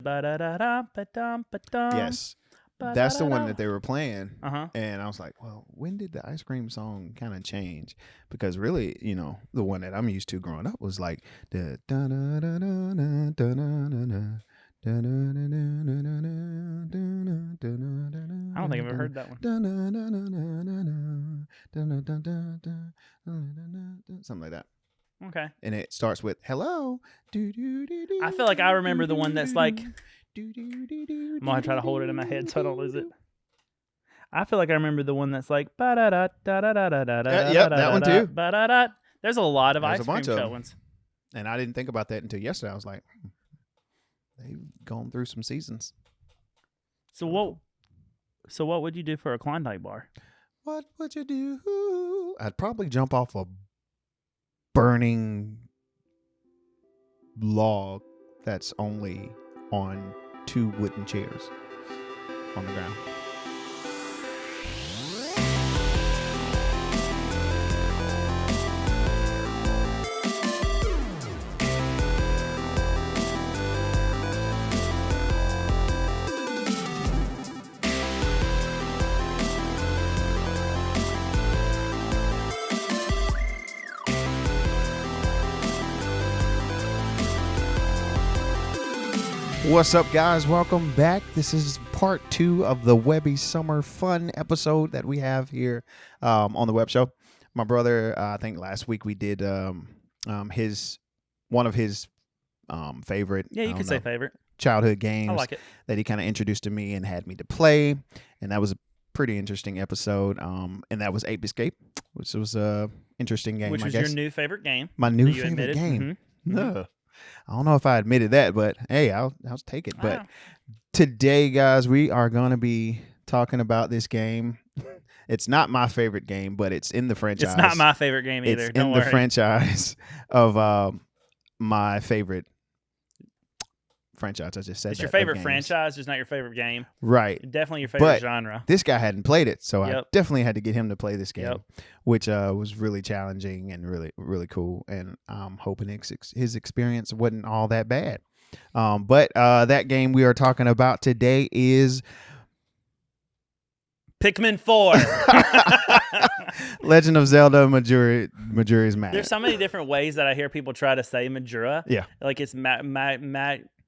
Yes. That's the one that they were playing. Uh-huh. And I was like, well, when did the ice cream song kind of change? Because really, the one that I'm used to growing up was like the I don't think I've ever heard that one. Something like that. Okay. And it starts with hello. I feel like I remember the one that's like, I'm going to try to hold it in my head so I don't lose it. I feel like I remember the one that's like, yep, that one too. There's a lot of There's ice cream show ones. And I didn't think about that until yesterday. I was like, they've gone through some seasons. So what would you do for a Klondike bar? What would you do? I'd probably jump off a burning log that's only on 2 wooden chairs on the ground. What's up, guys? Welcome back. This is part 2 of the Webby Summer Fun episode that we have here on the web show. My brother, I think last week we did one of his favorite. Yeah, you could say favorite childhood games. I like it. That he kind of introduced to me and had me to play, and that was a pretty interesting episode. And that was Ape Escape, which was a interesting game. Which was your new favorite game? My new favorite game. Mm-hmm. No. I don't know if I admitted that, but hey, I'll take it. But today, guys, we are going to be talking about this game. It's not my favorite game, but it's in the franchise. It's not my favorite game either. It's in the franchise of my favorite franchise. I just said it's your favorite franchise, just not your favorite game. Right. Definitely your favorite genre. This guy hadn't played it, so I definitely had to get him to play this game, which was really challenging and really, really cool. And I'm hoping his experience wasn't all that bad. But that game we are talking about today is Pikmin 4. Legend of Zelda Majora's Mask. There's so many different ways that I hear people try to say Majora. Yeah. Like it's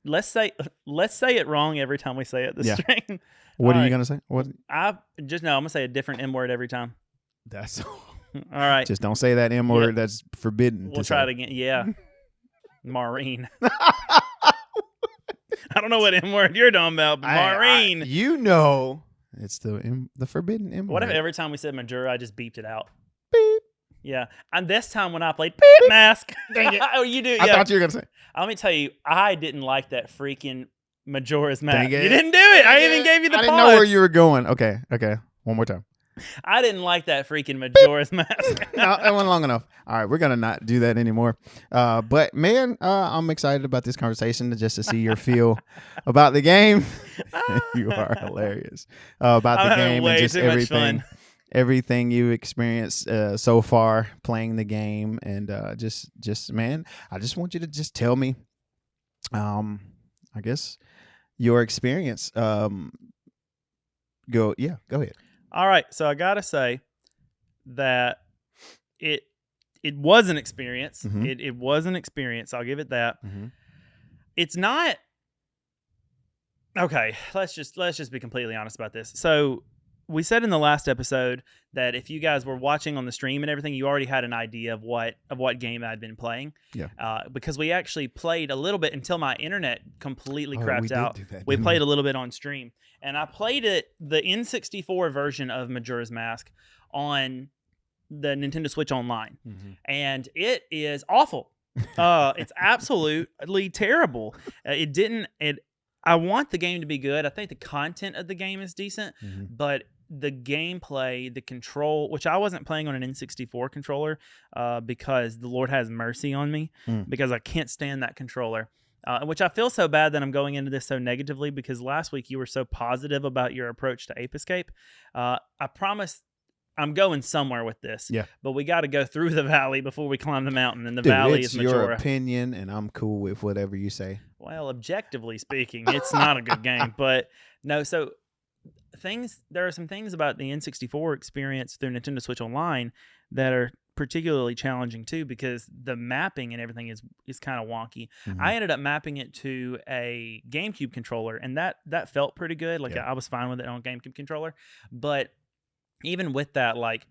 Let's say it wrong every time we say it. String. What are you gonna say? What? I'm gonna say a different M word every time. That's all right. Just don't say that M word. That's forbidden. We'll try it again. Yeah, Maureen. I don't know what M word you're talking about, but Maureen. It's the forbidden M word. What if every time we said Majora, I just beeped it out? Beep. Yeah, and this time when I played Beep Mask, dang it. Oh, you do. I thought you were gonna say. Let me tell you, I didn't like that freaking Majora's Mask. You didn't do it. I even gave you the pause. I didn't know where you were going. Okay. One more time. I didn't like that freaking Majora's Mask. No, that wasn't long enough. All right, we're gonna not do that anymore. But man, I'm excited about this conversation just to see your feel about the game. You are hilarious about the game and just everything you've experienced so far playing the game, and just man, I just want you to just tell me, I guess your experience. Go ahead. All right, so I gotta say that it was an experience. Mm-hmm. It was an experience. I'll give it that. Mm-hmm. It's not okay. Let's just be completely honest about this. So we said in the last episode that if you guys were watching on the stream and everything, you already had an idea of what game I'd been playing. Yeah. Because we actually played a little bit until my internet completely crapped out. We played a little bit on stream, and I played the N64 version of Majora's Mask on the Nintendo Switch Online, and it is awful. It's absolutely terrible. I want the game to be good. I think the content of the game is decent, but the gameplay, the control, which I wasn't playing on an N64 controller because the Lord has mercy on me because I can't stand that controller, which I feel so bad that I'm going into this so negatively because last week you were so positive about your approach to Ape Escape. I promise I'm going somewhere with this. Yeah. But we got to go through the valley before we climb the mountain, and the Dude, valley it's is Majora. your opinion, and I'm cool with whatever you say. Well, objectively speaking, it's not a good game, but no. So there are some things about the N64 experience through Nintendo Switch Online that are particularly challenging too, because the mapping and everything is kind of wonky. Mm-hmm. I ended up mapping it to a GameCube controller, and that felt pretty good. Like I was fine with it on GameCube controller, but even with that, like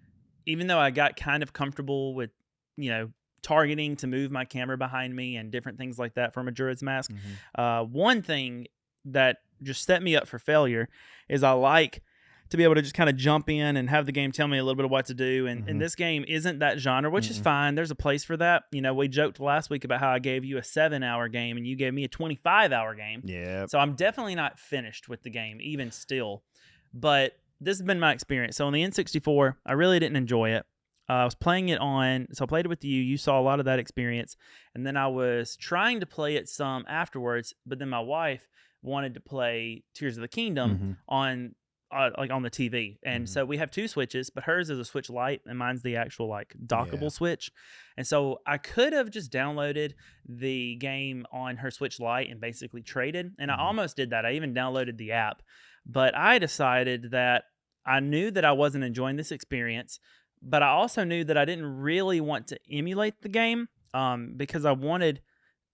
even though I got kind of comfortable with targeting to move my camera behind me and different things like that for Majora's Mask, one thing that just set me up for failure is I like to be able to just kind of jump in and have the game tell me a little bit of what to do. And this game isn't that genre, which is fine. There's a place for that. We joked last week about how I gave you a 7-hour game and you gave me a 25-hour game. Yeah. So I'm definitely not finished with the game, even still. But this has been my experience. So on the N64, I really didn't enjoy it. I was playing it so I played it with you. You saw a lot of that experience. And then I was trying to play it some afterwards, but then my wife wanted to play Tears of the Kingdom on the TV. And so we have two Switches, but hers is a Switch Lite and mine's the actual dockable Switch. And so I could have just downloaded the game on her Switch Lite and basically traded. And I almost did that. I even downloaded the app. But I decided that I knew that I wasn't enjoying this experience, but I also knew that I didn't really want to emulate the game because I wanted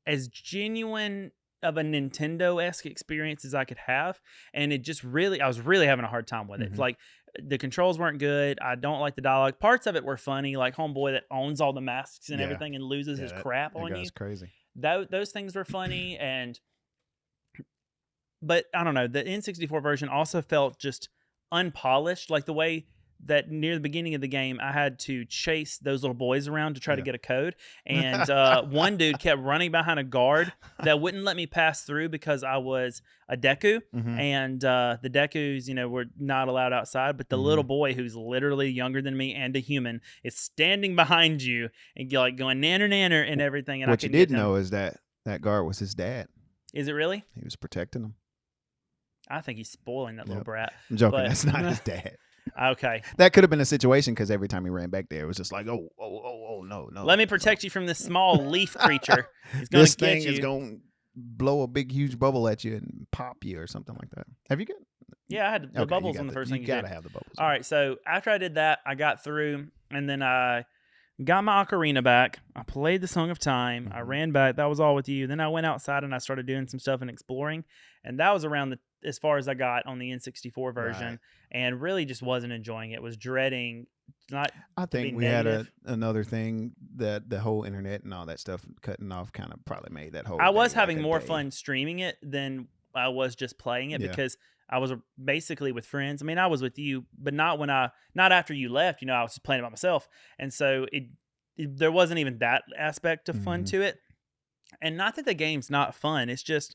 as genuine of a Nintendo-esque experience as I could have. And I was really having a hard time with it. Like the controls weren't good. I don't like the dialogue. Parts of it were funny, like homeboy that owns all the masks and everything and loses his crap on you. That's crazy. Those things were funny. But I don't know, the N64 version also felt just unpolished, like the way that near the beginning of the game, I had to chase those little boys around to try to get a code. And one dude kept running behind a guard that wouldn't let me pass through because I was a Deku. And the Dekus, were not allowed outside. But the little boy, who's literally younger than me and a human, is standing behind you and going nanner nanner and everything. And what you did know is that guard was his dad. Is it really? He was protecting him. I think he's spoiling that little brat. I'm joking. That's not his dad. Okay. That could have been a situation because every time he ran back there, it was just like, oh, no. Let me protect you from this small leaf creature. He's going this to get thing you. is going to blow a big, huge bubble at you and pop you or something like that. Have you got? Yeah, I had the bubbles on the first thing you got to did. have the bubbles. All right, so after I did that, I got through, and then I got my ocarina back. I played the Song of Time. I ran back. That was all with you. Then I went outside and I started doing some stuff and exploring, and that was around as far as I got on the N64 version, and really just wasn't enjoying it. Was dreading. I think we had another thing that the whole internet and all that stuff cutting off kind of probably made that whole. I was having more fun streaming it than I was just playing it because I was basically with friends. I mean, I was with you, but not after you left. I was just playing it by myself, and so there wasn't even that aspect of fun to it. And not that the game's not fun. It's just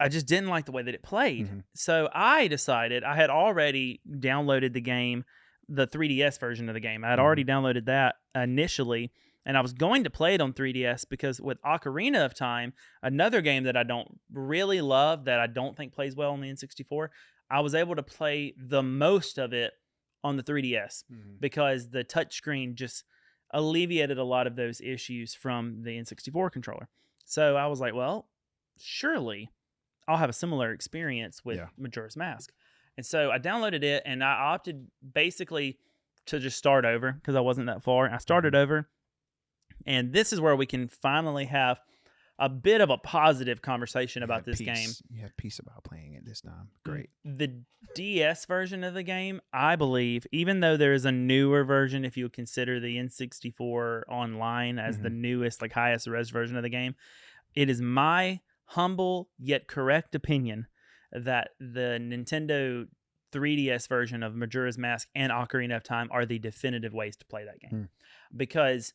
I just didn't like the way that it played. So I decided I had already downloaded the game, the 3DS version of the game. I had already downloaded that initially, and I was going to play it on 3DS because with Ocarina of Time, another game that I don't really love, that I don't think plays well on the N64, I was able to play the most of it on the 3DS because the touchscreen just alleviated a lot of those issues from the N64 controller. So I was like, well, surely I'll have a similar experience with Majora's Mask. And so I downloaded it, and I opted basically to just start over because I wasn't that far. I started over, and this is where we can finally have a bit of a positive conversation about this game. You had peace about playing it this time. Great. The DS version of the game, I believe, even though there is a newer version, if you would consider the N64 Online as the newest, highest res version of the game, it is my humble yet correct opinion that the Nintendo 3DS version of Majora's Mask and Ocarina of Time are the definitive ways to play that game because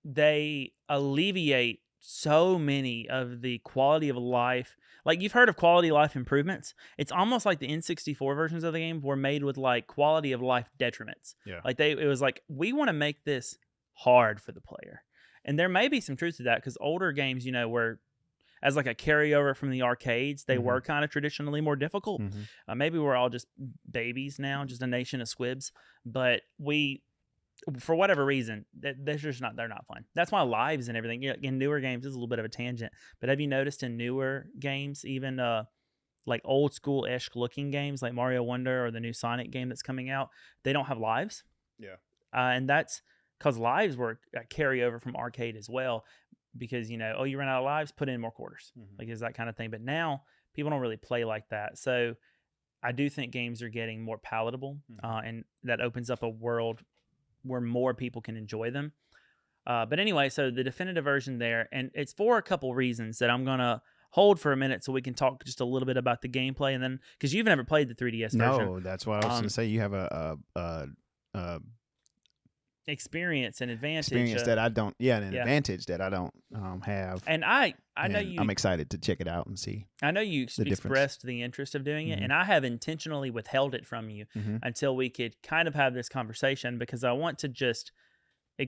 they alleviate so many of the quality of life. Like, you've heard of quality of life improvements. It's almost like the N64 versions of the game were made with quality of life detriments. Yeah. It was like, we want to make this hard for the player. And there may be some truth to that because older games, were as like a carryover from the arcades, they were kind of traditionally more difficult. Maybe we're all just babies now, just a nation of squibs, but for whatever reason, they're not fun. That's why lives and everything in newer games, this is a little bit of a tangent, but have you noticed in newer games, even like old school-ish looking games like Mario Wonder or the new Sonic game that's coming out, they don't have lives? Yeah. And that's because lives were a carryover from arcade as well, because you ran out of lives, put in more quarters, like is that kind of thing. But now people don't really play like that, so I do think games are getting more palatable, and that opens up a world where more people can enjoy them. But anyway, so the definitive version there, and it's for a couple reasons that I'm gonna hold for a minute so we can talk just a little bit about the gameplay, and then because you've never played the 3DS version. No, that's what I was going to say. You have a experience and advantage that I don't. Yeah, an advantage that I don't have. And I know you. I'm excited to check it out and see. I know you expressed the interest of doing it, and I have intentionally withheld it from you until we could kind of have this conversation, because I want to just I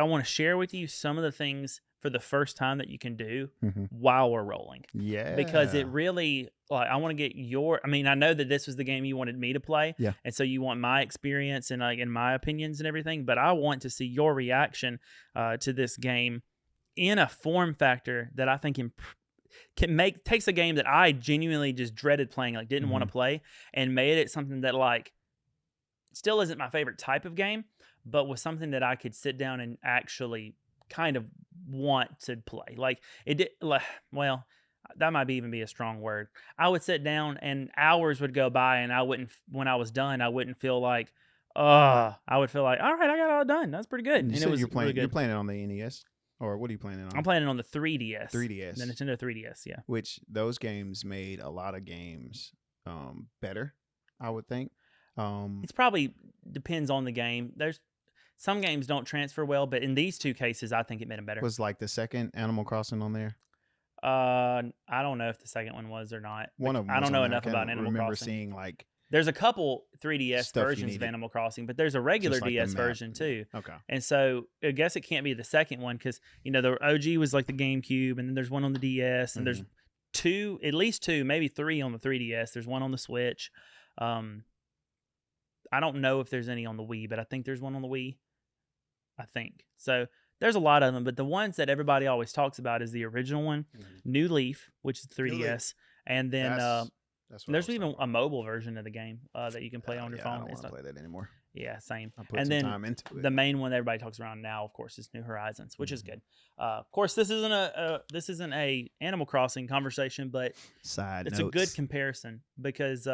want to share with you some of the things for the first time that you can do while we're rolling. Yeah. Because it really, I want to get I know that this was the game you wanted me to play. Yeah. And so you want my experience and and my opinions and everything, but I want to see your reaction to this game in a form factor that I think takes a game that I genuinely just dreaded playing, didn't want to play, and made it something that still isn't my favorite type of game, but was something that I could sit down and actually kind of want to play. Well, that might even be a strong word. I would sit down and hours would go by, and when I was done, I wouldn't feel like, I would feel like, all right, I got it all done. That's pretty good. And it was you're playing it on the NES, or what are you playing it on? I'm playing it on the 3DS. 3DS. The Nintendo 3DS, yeah. Which those games made a lot of games better, I would think. It's probably depends on the game. There's some games don't transfer well, but in these two cases, I think it made them better. Was the second Animal Crossing on there? I don't know if the second one was or not. One of them. I don't know enough about Animal Crossing. I remember seeing there's a couple 3DS versions of Animal Crossing, but there's a regular DS version too. Okay. And so I guess it can't be the second one, because the OG was like the GameCube, and then there's one on the DS, and there's at least two, maybe three on the 3DS. There's one on the Switch. I don't know if there's any on the Wii, but I think there's one on the Wii. I think so. There's a lot of them, but the ones that everybody always talks about is the original one, New Leaf, which is 3DS, and then there's even a mobile version of the game that you can play on your phone. I don't want to play that anymore. Yeah, same. I put some time into it. The main one that everybody talks around now, of course, is New Horizons, which is good. Of course, this isn't a Animal Crossing conversation, but it's a good comparison, because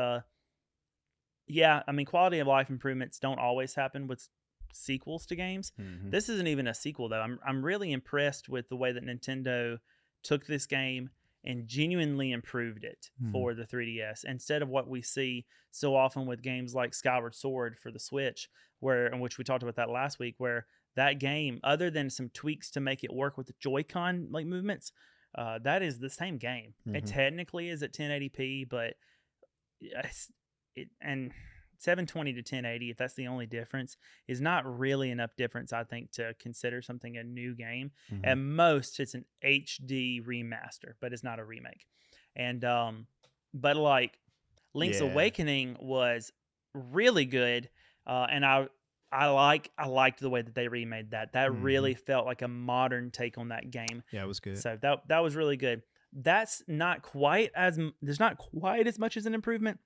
quality of life improvements don't always happen with sequels to games. This isn't even a sequel, though. I'm really impressed with the way that Nintendo took this game and genuinely improved it for the 3DS, instead of what we see so often with games like Skyward Sword for the Switch, in which we talked about that last week, where that game, other than some tweaks to make it work with the Joy-Con movements, that is the same game. It technically is at 1080p, but and 720 to 1080, if that's the only difference, is not really enough difference, I think, to consider something a new game. At most, it's an HD remaster, but it's not a remake. And but Link's Awakening was really good, and I liked the way that they remade that. That really felt like a modern take on that game. Yeah, it was good. So that was really good. There's not quite as much as an improvement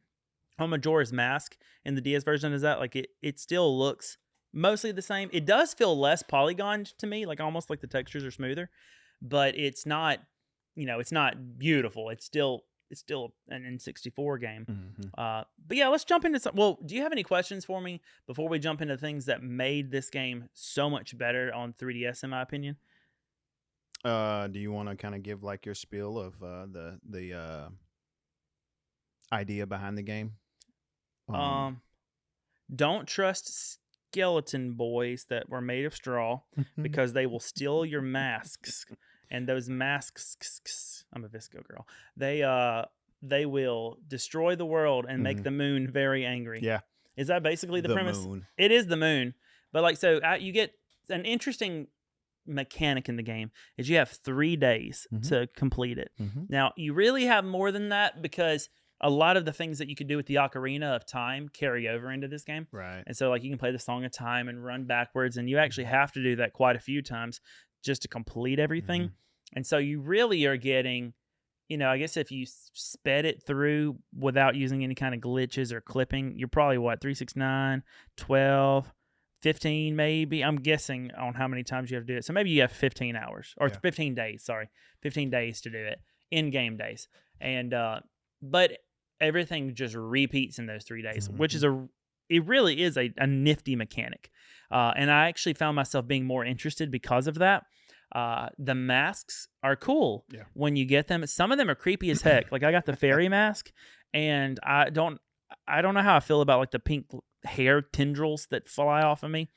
on Majora's Mask in the DS version as that. It still looks mostly the same. It does feel less polygoned to me, almost like the textures are smoother, but it's not, it's not beautiful. It's still an N64 game. But yeah, let's jump into some. Well, do you have any questions for me before we jump into things that made this game so much better on 3DS, in my opinion? Do you want to kind of give your spiel of the idea behind the game? Don't trust skeleton boys that were made of straw, because they will steal your masks, and those masks, I'm a Visco girl, they will destroy the world and make the moon very angry. Yeah. Is that basically the premise? Moon. It is the moon. But so you get an interesting mechanic in the game is you have 3 days to complete it. Now, you really have more than that because a lot of the things that you could do with the Ocarina of Time carry over into this game. Right. And so, like, you can play the Song of Time and run backwards, and you actually have to do that quite a few times just to complete everything. And so you really are getting, I guess if you sped it through without using any kind of glitches or clipping, you're probably, 3, 6, 9, 12, 15 maybe. I'm guessing on how many times you have to do it. So maybe you have 15 hours, or 15 days, 15 days to do it, in-game days. And, but everything just repeats in those 3 days, which is it really is a nifty mechanic. And I actually found myself being more interested because of that. The masks are cool when you get them. Some of them are creepy as heck. Like I got the fairy mask, and I don't know how I feel about like the pink hair tendrils that fly off of me.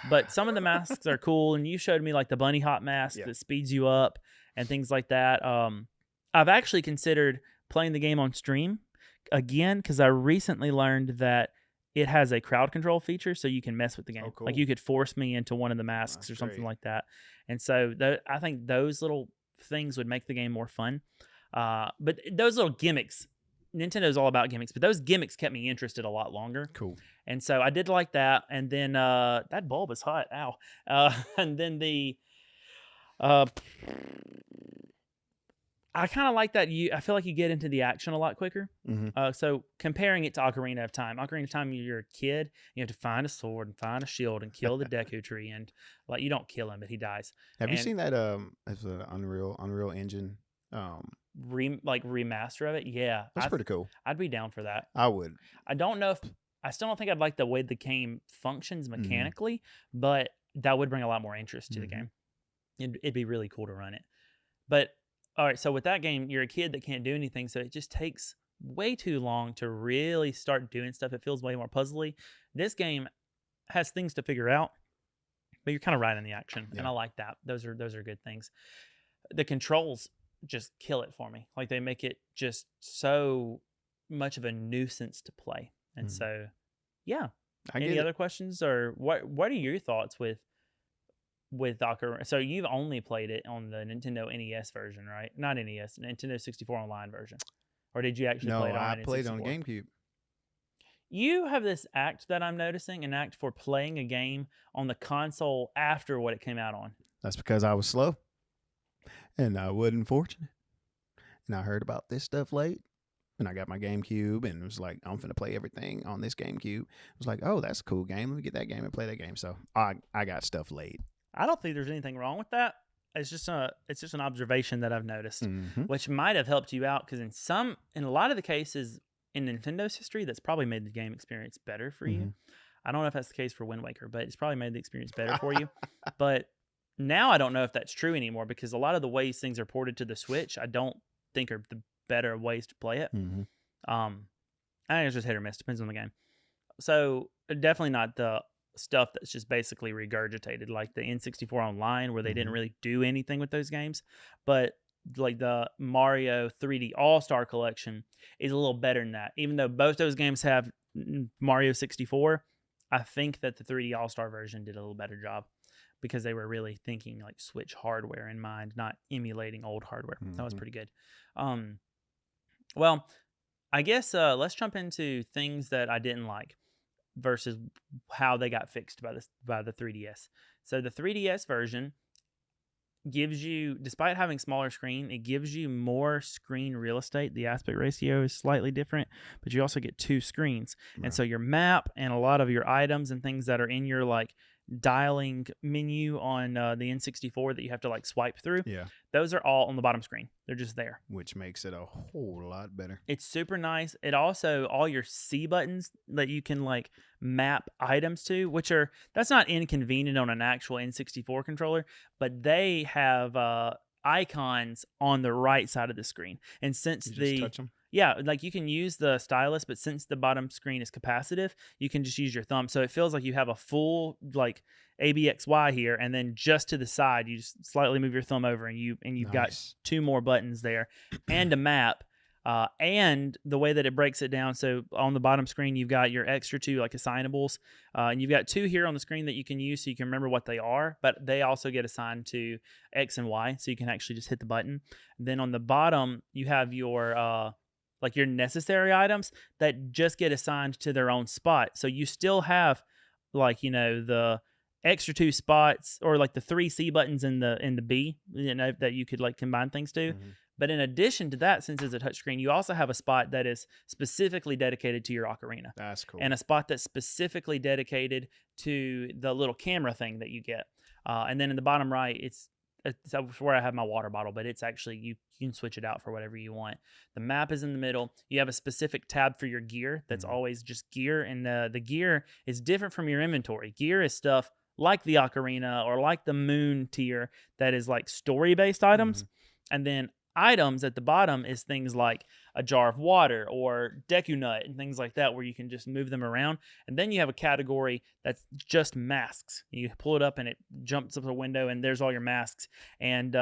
But some of the masks are cool, and you showed me like the bunny hop mask that speeds you up and things like that. I've actually considered playing the game on stream again because I recently learned that it has a crowd control feature, so you can mess with the game. Cool. Like you could force me into one of the masks or something like that. And so I think those little things would make the game more fun. But those little gimmicks, Nintendo's all about gimmicks, but those gimmicks kept me interested a lot longer. Cool. And so I did like that. And then that bulb is hot. Ow. And then I kind of like that. I feel like you get into the action a lot quicker. So comparing it to Ocarina of Time, you're a kid, you have to find a sword and find a shield and kill the Deku Tree, and like you don't kill him, but he dies. Have you seen that? It's an Unreal Engine. Remaster of it. Yeah, that's pretty cool. I'd be down for that. I would. I don't know if I still don't think I'd like the way the game functions mechanically, but that would bring a lot more interest to the game. It'd be really cool to run it, but. All right, so with that game, you're a kid that can't do anything, so it just takes way too long to really start doing stuff. It feels way more puzzly. This game has things to figure out, but you're kind of right in the action, and I like that. Those are good things. The controls just kill it for me. Like they make it just so much of a nuisance to play, and so yeah. Any other questions, or what are your thoughts with Ocarina? So you've only played it on the Nintendo NES version, right? Not NES, Nintendo 64 Online version. Or did you actually play it on No, I N64? played on GameCube. You have this act that I'm noticing, an act for playing a game on the console after what it came out on. That's because I was slow and I wasn't fortunate. And I heard about this stuff late. And I got my GameCube and it was like, I'm finna play everything on this GameCube. I was like, oh, that's a cool game. Let me get that game and play that game. So I got stuff late. I don't think there's anything wrong with that. It's just an observation that I've noticed, which might have helped you out because in a lot of the cases in Nintendo's history, that's probably made the game experience better for you. I don't know if that's the case for Wind Waker, but it's probably made the experience better for you. But now I don't know if that's true anymore because a lot of the ways things are ported to the Switch, I don't think are the better ways to play it. I think it's just hit or miss, depends on the game. So definitely not the stuff that's just basically regurgitated like the N64 Online where they didn't really do anything with those games, but like the Mario 3D All-Star Collection is a little better than that. Even though both those games have Mario 64, I think that the 3D All-Star version did a little better job because they were really thinking like Switch hardware in mind, not emulating old hardware. That was pretty good. Well, I guess let's jump into things that I didn't like versus how they got fixed by the 3DS. So the 3DS version gives you, despite having smaller screen, it gives you more screen real estate. The aspect ratio is slightly different, but you also get 2 screens. Right. And so your map and a lot of your items and things that are in your like dialing menu on the N64 that you have to like swipe through, those are all on the bottom screen. They're just there, which makes it a whole lot better. It's super nice. It also, all your C buttons that you can like map items to, that's not inconvenient on an actual N64 controller, but they have icons on the right side of the screen. And since you just touch them? Yeah, like you can use the stylus, but since the bottom screen is capacitive, you can just use your thumb. So it feels like you have a full like ABXY here, and then just to the side, you just slightly move your thumb over, and you've got 2 more buttons there, and a map. And the way that it breaks it down, so on the bottom screen, you've got your extra 2 like assignables, and you've got 2 here on the screen that you can use so you can remember what they are, but they also get assigned to X and Y, so you can actually just hit the button. And then on the bottom, you have your like your necessary items that just get assigned to their own spot. So you still have like, the extra 2 spots, or like the 3 C buttons in the B, that you could like combine things to. Mhm. But in addition to that, since it's a touchscreen, you also have a spot that is specifically dedicated to your ocarina, That's cool. and a spot that's specifically dedicated to the little camera thing that you get. And then in the bottom right, it's where I have my water bottle, but it's actually, you can switch it out for whatever you want. The map is in the middle. You have a specific tab for your gear that's always just gear, and the gear is different from your inventory. Gear is stuff like the ocarina or like the moon tier that is like story-based items. And then items at the bottom is things like a jar of water or Deku Nut and things like that, where you can just move them around. And then you have a category that's just masks. You pull it up and it jumps up a window and there's all your masks. And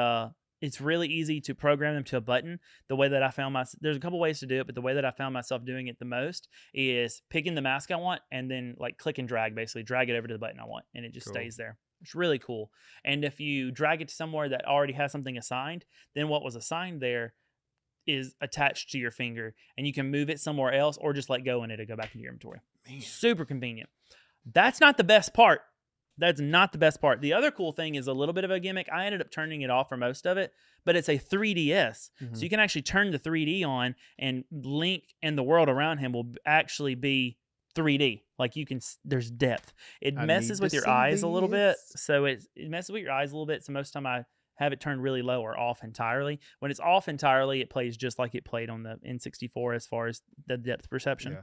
it's really easy to program them to a button. The way that I found there's a couple ways to do it, but the way that I found myself doing it the most is picking the mask I want and then like click and drag, basically drag it over to the button I want, and it just stays there. It's really cool. And if you drag it to somewhere that already has something assigned, then what was assigned there is attached to your finger, and you can move it somewhere else or just let go and it'll go back into your inventory. Man. Super convenient. That's not the best part. That's not the best part. The other cool thing is a little bit of a gimmick. I ended up turning it off for most of it, but it's a 3DS. So you can actually turn the 3D on, and Link and the world around him will actually be 3D. Like there's depth. It messes with your eyes a little bit. So it messes with your eyes a little bit. So most of the time I have it turned really low or off entirely. When it's off entirely, it plays just like it played on the N64 as far as the depth perception.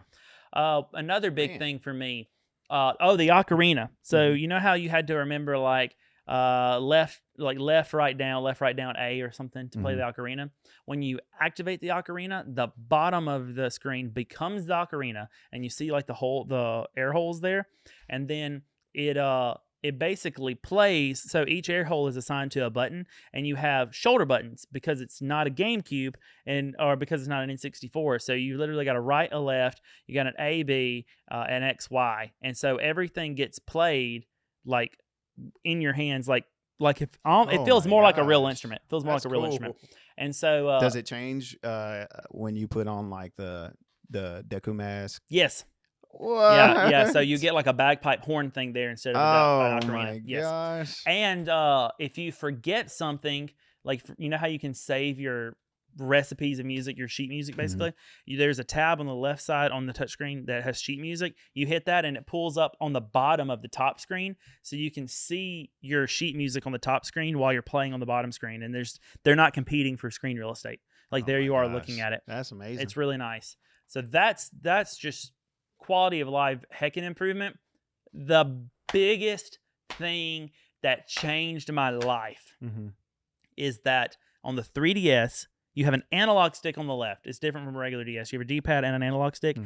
Yeah. Another big thing for me, the ocarina. So you know how you had to remember like left, right, down A or something to play the ocarina? When you activate the ocarina, the bottom of the screen becomes the ocarina, and you see like the air holes there, and then it basically plays. So each air hole is assigned to a button, and you have shoulder buttons because it's not a GameCube or because it's not an N64. So you literally got a right, a left, you got an A, B, an X, Y, and so everything gets played like in your hands, like if it feels more like a real instrument. It feels more like a real instrument. And so does it change when you put on like the Deku mask? Yes. What? Yeah. So you get like a bagpipe horn thing there instead of an ocarina. My gosh. And if you forget something, like you know how you can save your recipes of music, your sheet music, basically. There's a tab on the left side on the touchscreen that has sheet music. You hit that and it pulls up on the bottom of the top screen, so you can see your sheet music on the top screen while you're playing on the bottom screen. And they're not competing for screen real estate. Like there you are looking at it. That's amazing. It's really nice. So that's just quality of life heckin' improvement. The biggest thing that changed my life is that on the 3DS, you have an analog stick on the left. It's different from a regular DS. You have a D-pad and an analog stick.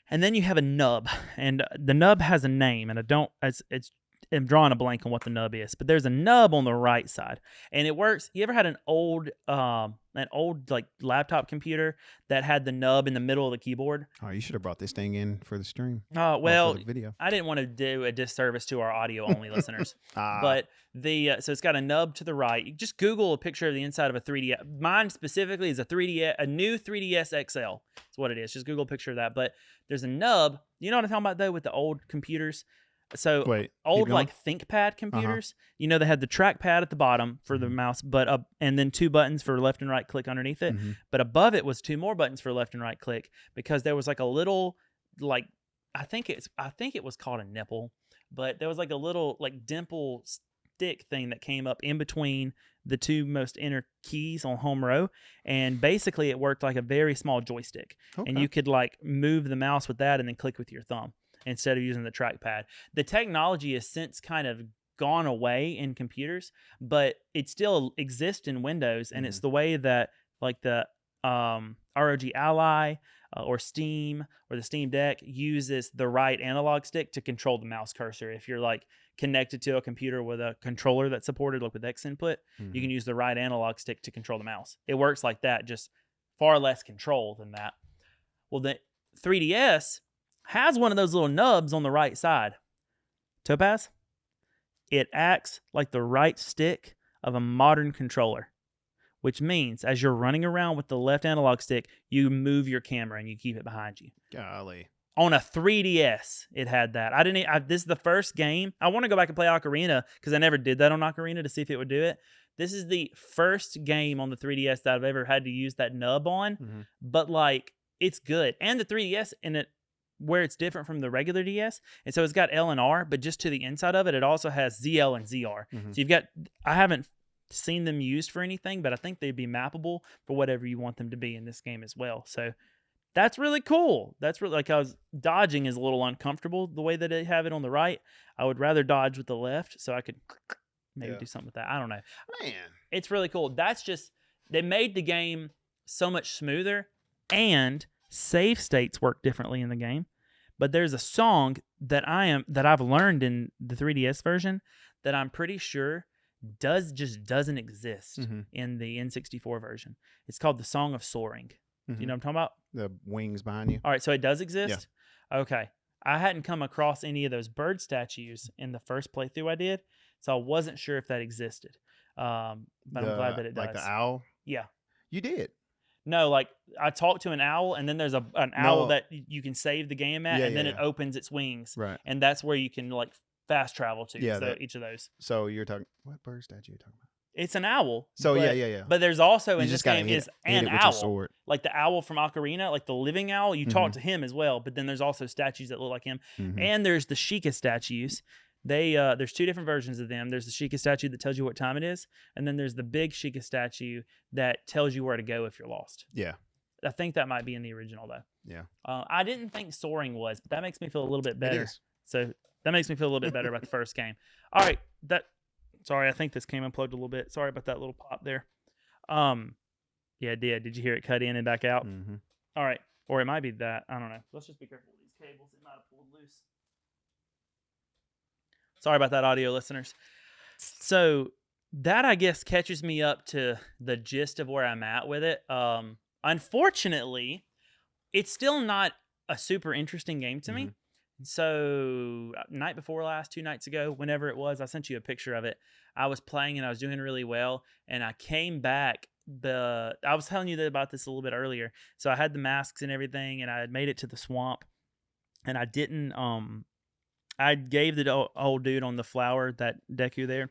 And then you have a nub. And the nub has a name. And I'm drawing a blank on what the nub is. But there's a nub on the right side. And it works. You ever had an old like laptop computer that had the nub in the middle of the keyboard? Oh, you should have brought this thing in for the stream. Well, for the video. I didn't want to do a disservice to our audio-only listeners. But so it's got a nub to the right. You just Google a picture of the inside of a 3DS. Mine specifically is a new 3DS XL. That's what it is. Just Google a picture of that. But there's a nub. You know what I'm talking about, though, with the old computers? So old like ThinkPad computers, you know, they had the trackpad at the bottom for the mouse, but and then 2 buttons for left and right click underneath it. But above it was 2 more buttons for left and right click, because there was like a little like I think it was called a nipple, but there was like a little like dimple stick thing that came up in between the 2 most inner keys on home row, and basically it worked like a very small joystick, and you could like move the mouse with that and then click with your thumb instead of using the trackpad. The technology has since kind of gone away in computers, but it still exists in Windows, and it's the way that like the ROG Ally or Steam or the Steam Deck uses the right analog stick to control the mouse cursor. If you're like connected to a computer with a controller that's supported like with X input, you can use the right analog stick to control the mouse. It works like that, just far less control than that. Well, the 3DS has one of those little nubs on the right side. Topaz, it acts like the right stick of a modern controller, which means as you're running around with the left analog stick, you move your camera and you keep it behind you. Golly. On a 3DS, it had that. This is the first game. I want to go back and play Ocarina because I never did that on Ocarina to see if it would do it. This is the first game on the 3DS that I've ever had to use that nub on, but like it's good. And the 3DS in it, where it's different from the regular DS, and so it's got L and R, but just to the inside of it, it also has ZL and ZR. So you've got, I haven't seen them used for anything, but I think they'd be mappable for whatever you want them to be in this game as well. So that's really cool. That's really, like, dodging is a little uncomfortable the way that they have it on the right. I would rather dodge with the left so I could maybe do something with that. I don't know. Man. It's really cool. That's just, they made the game so much smoother, and save states work differently in the game. But there's a song that I've learned in the 3DS version that I'm pretty sure doesn't exist in the N64 version. It's called the Song of Soaring. Do you know what I'm talking about? The wings behind you. All right, so it does exist? Yeah. Okay. I hadn't come across any of those bird statues in the first playthrough I did, so I wasn't sure if that existed. But I'm glad that it does. Like the owl? Yeah. You did. No, like I talked to an owl, and then there's an owl that you can save the game at, and then it opens its wings. Right. And that's where you can like fast travel to. Yeah. Each of those. So you're talking, what bird statue are you talking about? It's an owl. So but, yeah. But there's also in this game is an owl. Sword. Like the owl from Ocarina, like the living owl, you talk to him as well, but then there's also statues that look like him. And there's the Sheikah statues. There's two different versions of them. There's the Sheikah statue that tells you what time it is, and then there's the big Sheikah statue that tells you where to go if you're lost. Yeah. I think that might be in the original though. Yeah. I didn't think soaring was, but that makes me feel a little bit better. So that makes me feel a little bit better about the first game. All right. Sorry, I think this came unplugged a little bit. Sorry about that little pop there. Yeah, it did. Did you hear it cut in and back out? All right. Or it might be that. I don't know. Let's just be careful with these cables. It might have pulled loose. Sorry about that, audio listeners. So that, I guess, catches me up to the gist of where I'm at with it. Unfortunately, it's still not a super interesting game to me. So night before last, 2 nights ago, whenever it was, I sent you a picture of it. I was playing and I was doing really well, and I came back. I was telling you about this a little bit earlier. So I had the masks and everything, and I had made it to the swamp, and I didn't. I gave the old dude on the flower, that Deku there,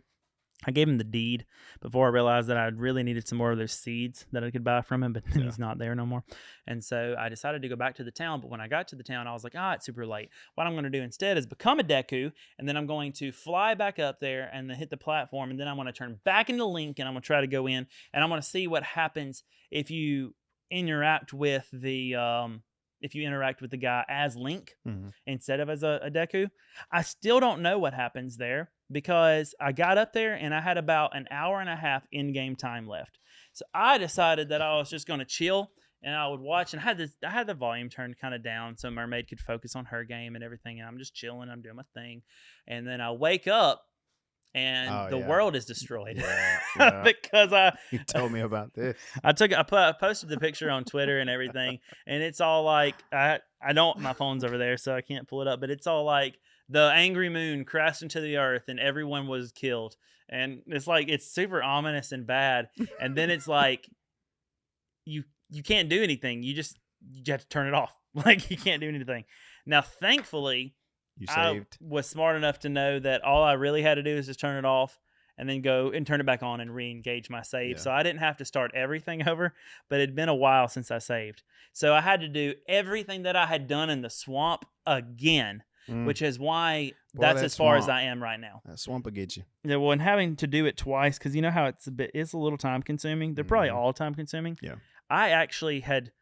I gave him the deed before I realized that I really needed some more of those seeds that I could buy from him, but then he's not there no more. And so I decided to go back to the town. But when I got to the town, I was like, it's super late. What I'm going to do instead is become a Deku, and then I'm going to fly back up there and then hit the platform, and then I'm going to turn back into Link, and I'm going to try to go in, and I'm going to see what happens if you interact with the guy as Link instead of as a Deku. I still don't know what happens there, because I got up there and I had about an hour and a half in-game time left. So I decided that I was just going to chill and I would watch, and I had the volume turned kind of down so Mermaid could focus on her game and everything, and I'm just chilling, I'm doing my thing. And then I wake up and the world is destroyed. Because you told me about this. I posted the picture on Twitter and everything, and it's all like, my phone's over there so I can't pull it up, but it's all like the angry moon crashed into the earth and everyone was killed. And it's like, it's super ominous and bad. And then it's like, you can't do anything. You have to turn it off. Like, you can't do anything. Now, thankfully, I was smart enough to know that all I really had to do is just turn it off and then go and turn it back on and re-engage my save. So I didn't have to start everything over, but it'd been a while since I saved. So I had to do everything that I had done in the swamp again, which is why that's as far as I am right now. That swamp will get you. Yeah, well, and having to do it twice, because you know how it's a little time consuming. They're probably all time consuming. Yeah. I actually had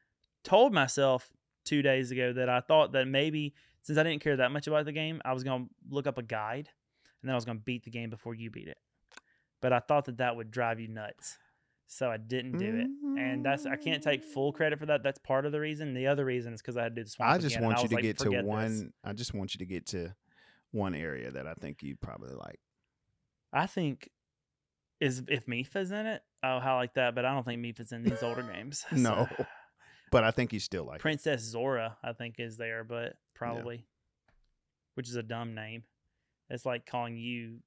told myself 2 days ago that I thought that maybe, since I didn't care that much about the game, I was going to look up a guide, and then I was going to beat the game before you beat it. But I thought that would drive you nuts, so I didn't do it. And I can't take full credit for that. That's part of the reason. The other reason is because I had to do the swamp I just again, want you to get to one. I just want you to get to one area that I think you'd probably like. I think if Mifa's in it, how like that. But I don't think Mifa's in these older games. No. But I think you still like it. Princess Zora, I think, is there, but probably, which is a dumb name. It's like calling you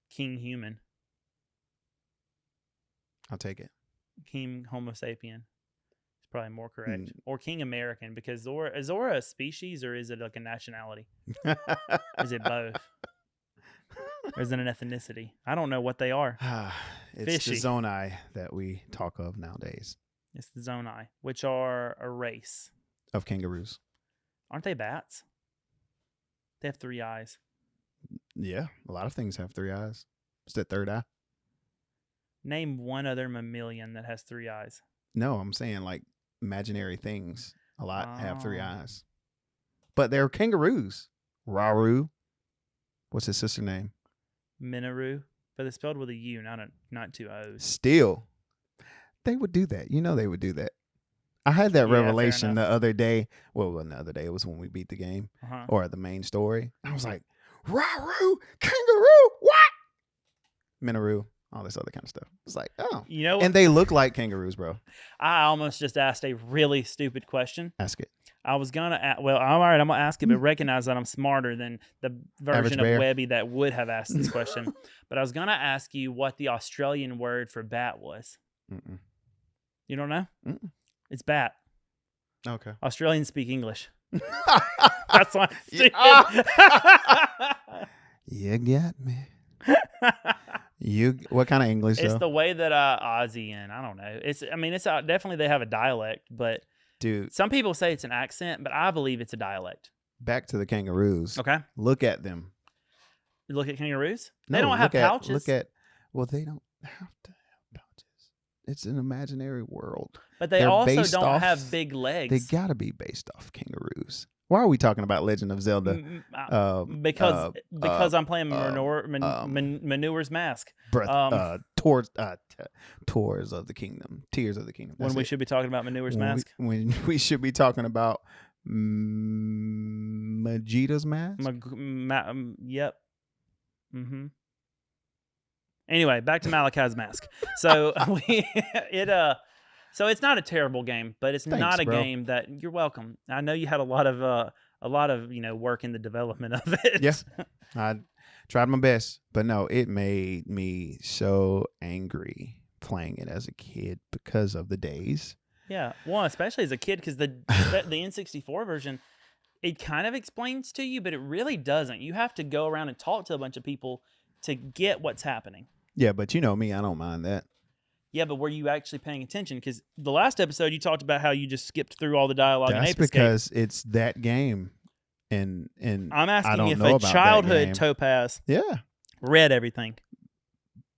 King Human, I'll take it. King Homo sapien. It's probably more correct, or King American, because is Zora a species or is it like a nationality? Is it both? Or is it an ethnicity? I don't know what they are. It's Fishy. the Zonai that we talk of nowadays. It's the Zonai, which are a race of kangaroos. Aren't they bats? They have 3 eyes. Yeah, a lot of things have 3 eyes. It's that third eye. Name one other mammalian that has 3 eyes. No, I'm saying like imaginary things. A lot have 3 Oh. eyes. But they're kangaroos. Raru. What's his sister name? Minoru, but it's spelled with a U, not 2 O's. Still, they would do that. You know they would do that. I had that Yeah, fair revelation the enough. other day. Well, it wasn't the other day. It was when we beat the game Uh-huh. or the main story. I was like, Raru, kangaroo, what? Minoru, all this other kind of stuff. It's like, oh. You know, And they look like kangaroos, bro. I almost just asked a really stupid question. Ask it. I was gonna well, all right, I'm gonna ask it, but recognize that I'm smarter than the version of bear. Webby that would have asked this question. But I was gonna ask you what the Australian word for bat was. Mm-mm. You don't know? Mm-mm. It's bat. Okay. Australians speak English. That's why I'm stupid. You got me. What kind of English It's though? the way that Aussie and I don't know. It's definitely they have a dialect, but Dude, some people say it's an accent, but I believe it's a dialect. back to the kangaroos. Okay. Look at them. You look at kangaroos. No, They don't have pouches. Well, they don't have to have pouches. It's an imaginary world. But they They're also based don't off- have big legs. They got to be based off kangaroos. Why are we talking about Legend of Zelda? Because I'm playing Manure's Mask. Tours of the Kingdom. Tears of the Kingdom. When That's we it. should be talking about Manure's Mask. When we should be talking about Majita's Mask. Yep. Mm-hmm. Anyway, back to Malachi's Mask. So so it's not a terrible game, but it's Thanks, not a bro. game that you're welcome. I know you had a lot of work in the development of it. Yeah. I tried my best, but no, it made me so angry playing it as a kid because of the days. Yeah. Well, especially as a kid, because the N64 version, it kind of explains to you, but it really doesn't. You have to go around and talk to a bunch of people to get what's happening. Yeah, but you know me, I don't mind that. Yeah, but were you actually paying attention? Because the last episode you talked about how you just skipped through all the dialogue in That's Ape Escape. because it's that game, and I'm I asking don't if know a about that childhood game. Topaz Yeah, read everything.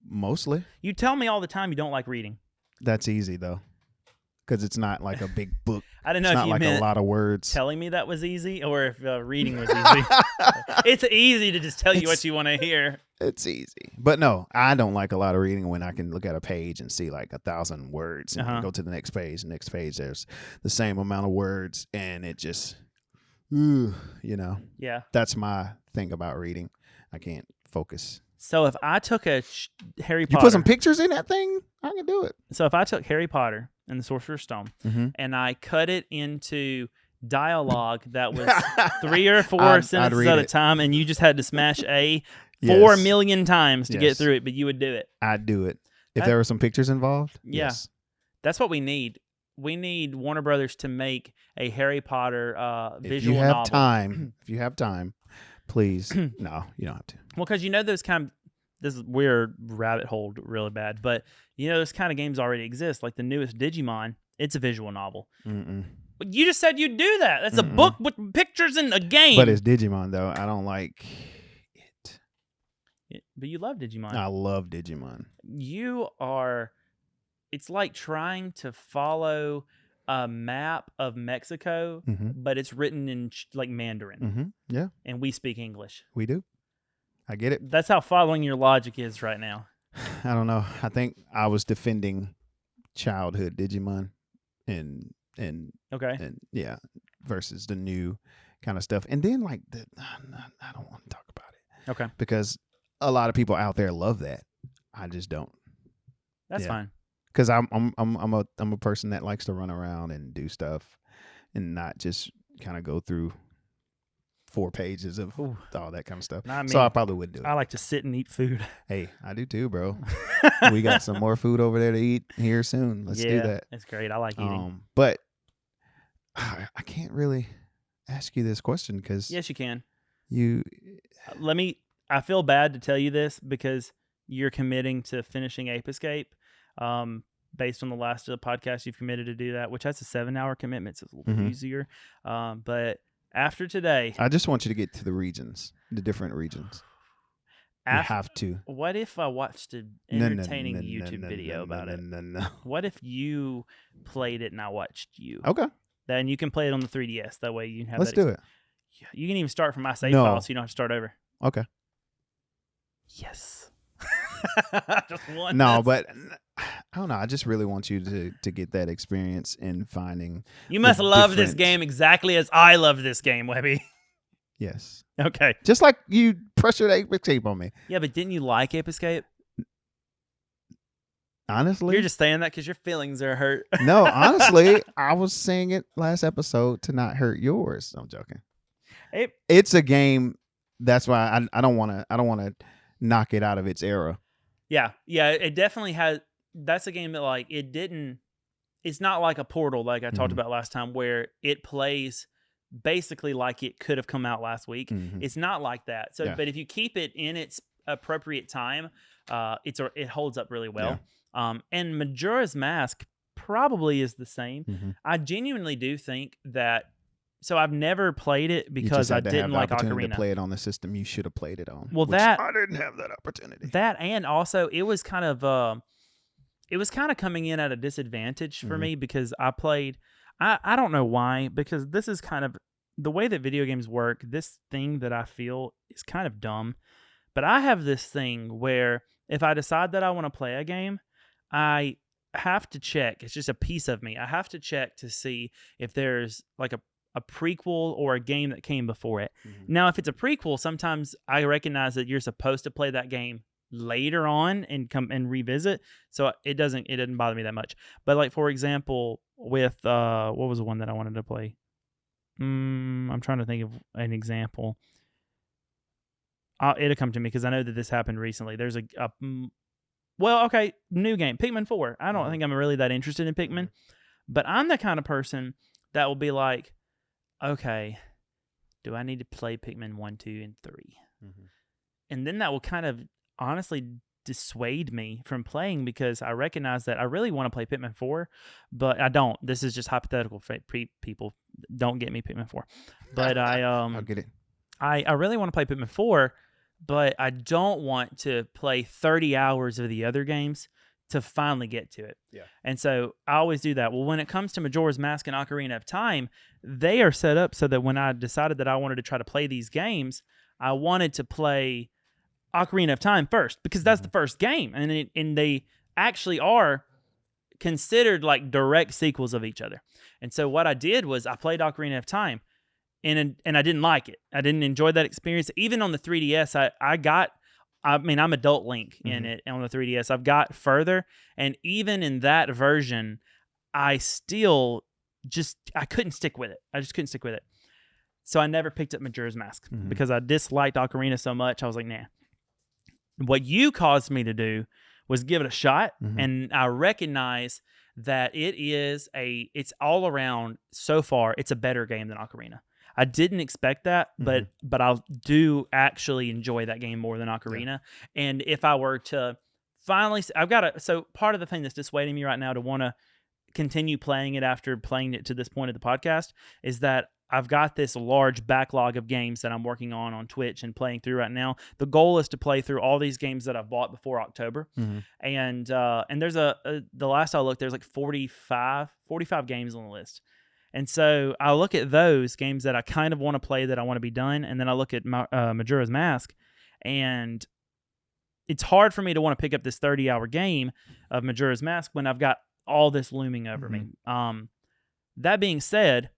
mostly. You tell me all the time you don't like reading. That's easy though, because it's not like a big book. I didn't It's know not if you like meant a lot of words. telling me that was easy or if reading was easy. It's easy to just tell you what you want to hear. It's easy, but no, I don't like a lot of reading when I can look at a page and see like 1,000 words and then go to the next page. Next page, there's the same amount of words, and it just, Yeah. That's my thing about reading. I can't focus. So if I took a Harry You Potter, put some pictures in that thing, I can do it. so if I took Harry Potter and the Sorcerer's Stone Mm-hmm. and I cut it into dialogue that was 3 or 4 I'd sentences read at a it. time, and you just had to smash A 4 Yes. million times to get Yes. through it, but you would do it. I'd do it if That- there were some pictures involved. Yeah. Yes. That's what we need. We need Warner Brothers to make a Harry Potter If visual you have novel. time, please. No, you don't have to. Well, because those kind of this is weird rabbit hole really bad, but those kind of games already exist. Like the newest Digimon, it's a visual novel. Mm-mm. But you just said you'd do that. That's a Mm-mm. book with pictures in a game. But it's Digimon though. I don't like it. But you love Digimon. I love Digimon. It's like trying to follow a map of Mexico, Mm-hmm. but it's written in like Mandarin, Mm-hmm. Yeah, and we speak English. we do. I get it. That's how following your logic is right now. I don't know. I think I was defending childhood Digimon and Okay. yeah, versus the new kind of stuff. And then like I don't want to talk about it Okay. because a lot of people out there love that. I just don't. That's Yeah. fine. because I'm a person that likes to run around and do stuff and not just kind of go through 4 pages of all that kind of stuff. Not So me. I probably wouldn't do it. I like to sit and eat food. Hey, I do too, bro. We got some more food over there to eat here soon. Let's do that. It's great. I like eating. But I can't really ask you this question because Yes, you can. I feel bad to tell you this because you're committing to finishing Ape Escape. Based on the last podcast, you've committed to do that, which that's a 7-hour commitment, so it's a little bit easier. But after today, I just want you to get to the regions, the different regions. You have to. What if I watched an entertaining YouTube video about it? No. What if you played it and I watched you? Okay. Then you can play it on the 3DS. That way you can have. Let's do it. You can even start from my save file, so you don't have to start over. Okay. Yes. Just one. No, but I don't know. I just really want you to get that experience in finding. You must love this game exactly as I love this game, Webby. Yes. Okay. Just like you pressured Ape Escape on me. Yeah, but didn't you like Ape Escape? Honestly, you're just saying that because your feelings are hurt. No, honestly, I was saying it last episode to not hurt yours. I'm joking. It's a game. That's why I don't want to knock it out of its era. Yeah, it definitely has. That's a game that like it's not like a Portal like I talked about last time where it plays basically like it could have come out last week. It's not like that. So, but if you keep it in its appropriate time, it holds up really well. And Majora's Mask probably is the same. I genuinely do think that. So I've never played it because I didn't like Ocarina. To play it on the system you should have played it on. Well, I didn't have that opportunity. That and also it was kind of coming in at a disadvantage for me because I played. I don't know why, because this is kind of the way that video games work. This thing that I feel is kind of dumb, but I have this thing where if I decide that I want to play a game, I have to check. It's just a piece of me. I have to check to see if there's like a prequel or a game that came before it. Now, if it's a prequel, sometimes I recognize that you're supposed to play that game later on and come and revisit. So it doesn't bother me that much. But like, for example, with what was the one that I wanted to play? I'm trying to think of an example. It'll come to me because I know that this happened recently. There's new game, Pikmin 4. I don't think I'm really that interested in Pikmin, but I'm the kind of person that will be like, okay, do I need to play Pikmin 1, 2, and 3? And then that will kind of honestly dissuade me from playing because I recognize that I really want to play Pikmin 4, but I don't. This is just hypothetical for people. Don't get me Pikmin 4. But I'll get it. I really want to play Pikmin 4, but I don't want to play 30 hours of the other games to finally get to it. Yeah. And so I always do that. Well, when it comes to Majora's Mask and Ocarina of Time, they are set up so that when I decided that I wanted to try to play these games, I wanted to play Ocarina of Time first because that's the first game. And they actually are considered like direct sequels of each other. And so what I did was I played Ocarina of Time and I didn't like it. I didn't enjoy that experience. Even on the 3DS, I'm adult Link in it on the 3DS. I've got further, and even in that version, I still I couldn't stick with it. I just couldn't stick with it. So I never picked up Majora's Mask because I disliked Ocarina so much. I was like, nah. What you caused me to do was give it a shot, and I recognize that it's all around so far, it's a better game than Ocarina. I didn't expect that, but I do actually enjoy that game more than Ocarina. Yeah. And if I were to finally, so part of the thing that's dissuading me right now to want to continue playing it after playing it to this point of the podcast is that I've got this large backlog of games that I'm working on Twitch and playing through right now. The goal is to play through all these games that I've bought before October. And there's the last I looked, there's like 45 games on the list. And so I look at those games that I kind of want to play that I want to be done, and then I look at Majora's Mask, and it's hard for me to want to pick up this 30-hour game of Majora's Mask when I've got all this looming over me. That being said,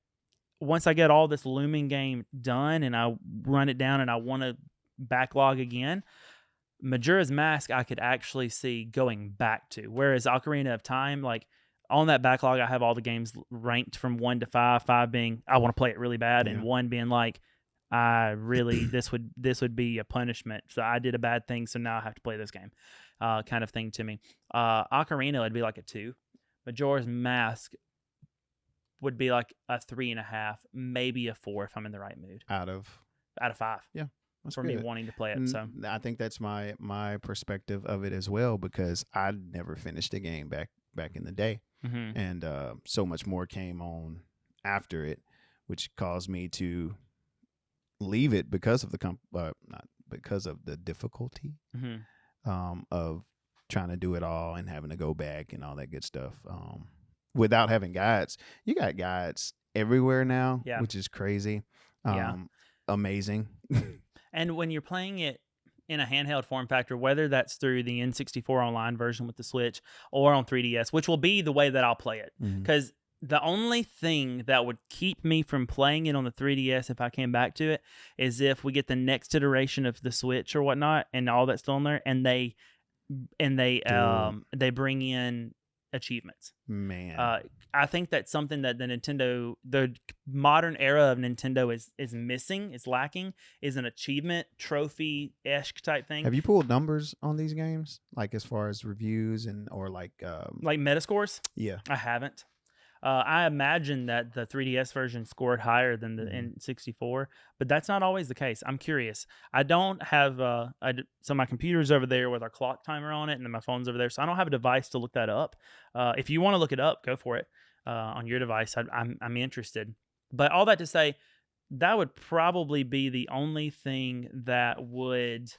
once I get all this looming game done and I run it down and I want to backlog again, Majora's Mask I could actually see going back to, whereas Ocarina of Time, like on that backlog, I have all the games ranked from 1 to 5. 5 being I want to play it really bad, and 1 being like I really this would be a punishment. So I did a bad thing, so now I have to play this game, kind of thing to me. Ocarina would be like a 2. Majora's Mask would be like a 3.5, maybe a 4 if I'm in the right mood. Out of 5. Yeah. That's for good. me wanting to play it. So I think that's my perspective of it as well, because I never finished the game back in the day, and so much more came on after it, which caused me to leave it because of the not because of the difficulty of trying to do it all and having to go back and all that good stuff. Without having guides, you got guides everywhere now, which is crazy. Amazing. And when you're playing it in a handheld form factor, whether that's through the N64 online version with the Switch or on 3DS, which will be the way that I'll play it, because the only thing that would keep me from playing it on the 3DS if I came back to it is if we get the next iteration of the Switch or whatnot and all that's still in there, and they bring in achievements. Man, I think that's something that the modern era of Nintendo is missing, is lacking, is an achievement trophy-esque type thing. Have you pulled numbers on these games, like as far as reviews or like Metascores? Yeah, I haven't. I imagine that the 3DS version scored higher than the N64, but that's not always the case. I'm curious. I don't have so my computer's over there with our clock timer on it, and then my phone's over there, so I don't have a device to look that up. If you want to look it up, go for it on your device. I'm interested. But all that to say, that would probably be the only thing that would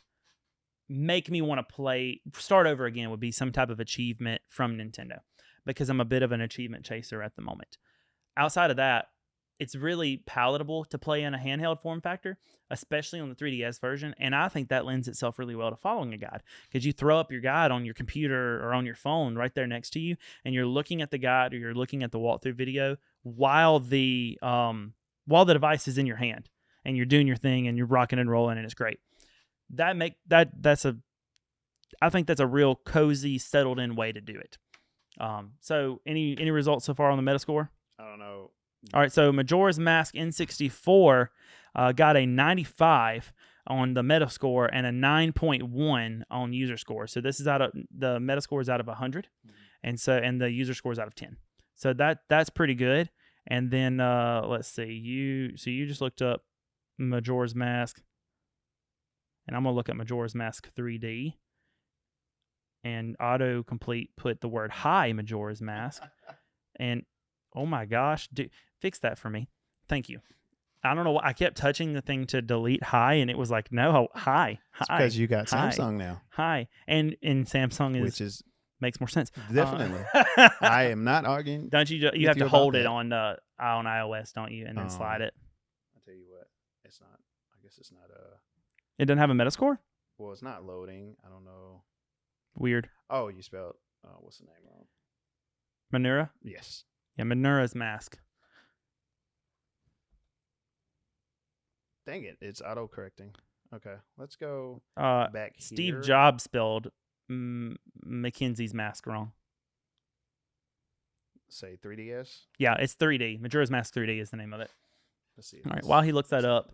make me want to start over again, would be some type of achievement from Nintendo, because I'm a bit of an achievement chaser at the moment. Outside of that, it's really palatable to play in a handheld form factor, especially on the 3DS version, and I think that lends itself really well to following a guide, because you throw up your guide on your computer or on your phone right there next to you, and you're looking at the guide or you're looking at the walkthrough video while the device is in your hand, and you're doing your thing and you're rocking and rolling, and it's great. I think that's a real cozy, settled in way to do it. So any results so far on the Metascore? I don't know. All right, so Majora's Mask N64 got a 95 on the Metascore and a 9.1 on user score. So this is the Metascore is out of 100, and the user score is out of 10. So that's pretty good. And then let's see, you just looked up Majora's Mask, and I'm gonna look at Majora's Mask 3D. And autocomplete put the word "Hi Majora's Mask," and oh my gosh, fix that for me, thank you. I don't know why I kept touching the thing to delete "Hi," and it was like, no, "Hi." It's because you got Samsung now. Hi, and Samsung makes more sense. Definitely. I am not arguing. Don't you? You have to hold it on iOS, don't you, and then slide it. I'll tell you what, it's not. I guess it's not It doesn't have a Metascore. Well, it's not loading. I don't know. Weird. Oh, you spelled what's the name wrong? Majora? Yes. Yeah, Majora's Mask. Dang it, it's auto-correcting. Okay, let's go back here. Steve Jobs spelled Mackenzie's Mask wrong. Say 3DS? Yeah, it's 3D. Majora's Mask 3D is the name of it. Let's see. All right, while he looks that up.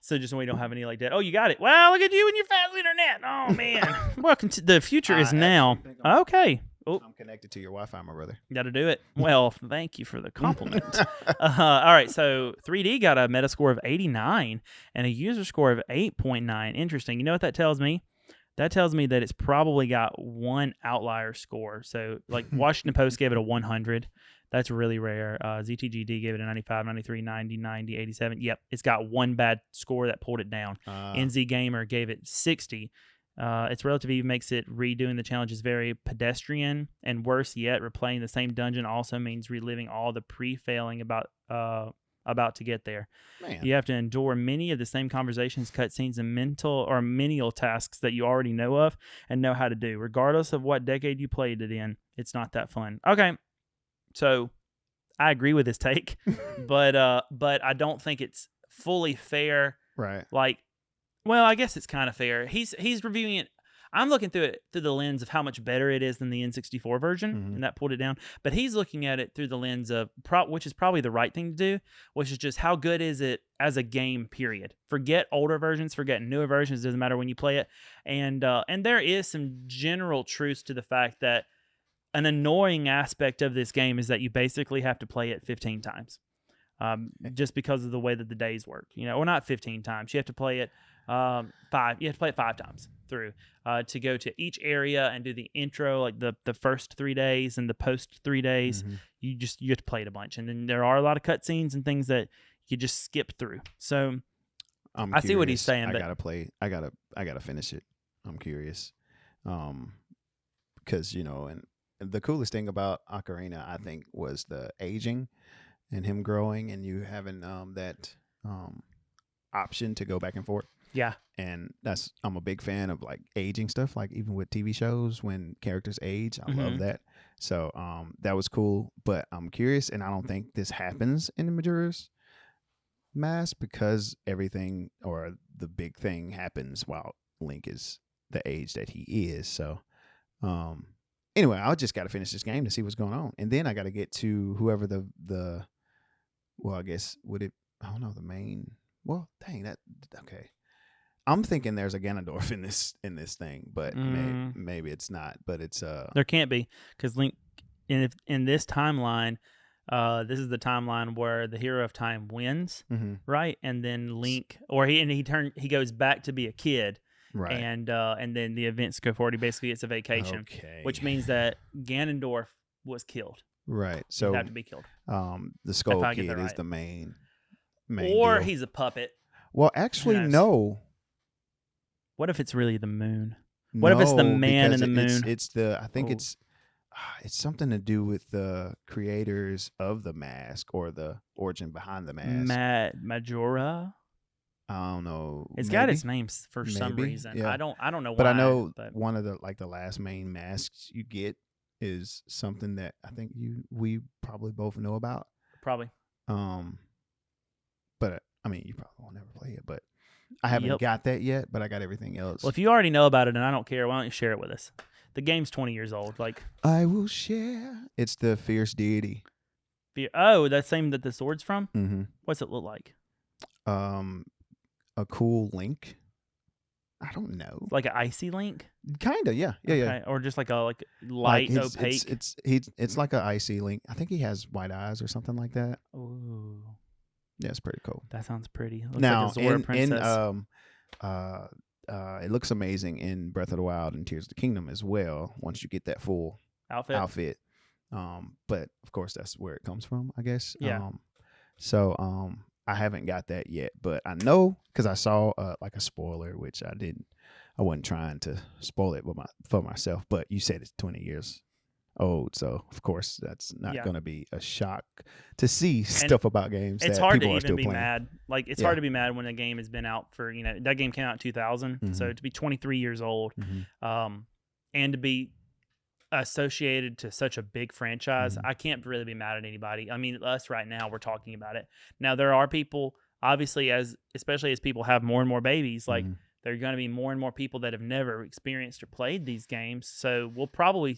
So just so we don't have any like that. Oh, you got it. Well, look at you and your fast internet. Oh, man. Welcome to the future is now. Okay. I'm connected to your Wi-Fi, my brother. Got to do it. Well, thank you for the compliment. All right. So 3D got a Metascore of 89 and a user score of 8.9. Interesting. You know what that tells me? That tells me that it's probably got one outlier score. So like Washington Post gave it a 100. That's really rare. ZTGD gave it a 95, 93, 90, 90, 87. Yep, it's got one bad score that pulled it down. NZ Gamer gave it 60. Its relative eve makes it redoing the challenges very pedestrian, and worse yet, replaying the same dungeon also means reliving all the pre-failing about to get there. Man. You have to endure many of the same conversations, cutscenes, and mental or menial tasks that you already know of and know how to do. Regardless of what decade you played it in, it's not that fun. Okay. So I agree with his take, but I don't think it's fully fair. Right. Like, well, I guess it's kind of fair. He's reviewing it I'm looking through it through the lens of how much better it is than the N64 version, and that pulled it down. But he's looking at it through the lens of which is probably the right thing to do, which is just how good is it as a game. Period. Forget older versions, forget newer versions. Doesn't matter when you play it, and there is some general truths to the fact that an annoying aspect of this game is that you basically have to play it 15 times. Just because of the way that the days work, or not 15 times. You have to play it 5. You have to play it 5 times through to go to each area and do the intro, like the first 3 days and the post 3 days. You have to play it a bunch, and then there are a lot of cutscenes and things that you just skip through. So I see what he's saying. But I gotta finish it. I'm curious, because and the coolest thing about Ocarina, I think, was the aging. And him growing, and you having that option to go back and forth. Yeah. And I'm a big fan of like aging stuff, like even with TV shows when characters age. I love that. So that was cool. But I'm curious, and I don't think this happens in the Majora's Mask because everything or the big thing happens while Link is the age that he is. So anyway, I just got to finish this game to see what's going on, and then I got to get to whoever the well, I guess I don't know, the main. Well, dang that. Okay, I'm thinking there's a Ganondorf in this thing, but maybe it's not. But it's there can't be, because Link in this timeline, this is the timeline where the hero of time wins, right? And then Link, he goes back to be a kid. Right. And then the events go forward. He basically gets a vacation, which means that Ganondorf was killed. Right. So he'd have to be killed. The Skull Kid is the main or deal. He's a puppet. Well, actually, no. What if it's really the moon? What if it's the man in the moon? I think it's something to do with the creators of the mask or the origin behind the mask. Majora. I don't know. It's got its names for some reason. Yeah. I don't know why. But I know one of the last main masks you get is something that I think we probably both know about. Probably. But I mean, you probably won't never play it, but I haven't got that yet, but I got everything else. Well, if you already know about it and I don't care, why don't you share it with us? The game's 20 years old. Like, I will share. It's the fierce deity. That same that the sword's from? Mm-hmm. What's it look like? A cool Link. I don't know. Like an icy Link? Kinda, yeah. Yeah. Or just like a light opaque. It's like an icy Link. I think he has white eyes or something like that. Ooh. Yeah, it's pretty cool. That sounds pretty. Looks now, like a Zora princess. It looks amazing in Breath of the Wild and Tears of the Kingdom as well. Once you get that full outfit. But of course, that's where it comes from, I guess. Yeah. I haven't got that yet, but I know because I saw like a spoiler, which I wasn't trying to spoil it for myself. But you said it's 20 years old, so of course that's not going to be a shock to see stuff about games. It's that hard people to are even still be playing. mad. Like it's hard to be mad when a game has been out for that game came out in 2000, so to be 23 years old, and to be associated to such a big franchise, I can't really be mad at anybody. I mean, us right now, we're talking about it. Now, there are people, obviously, especially as people have more and more babies, like there are going to be more and more people that have never experienced or played these games. So we'll probably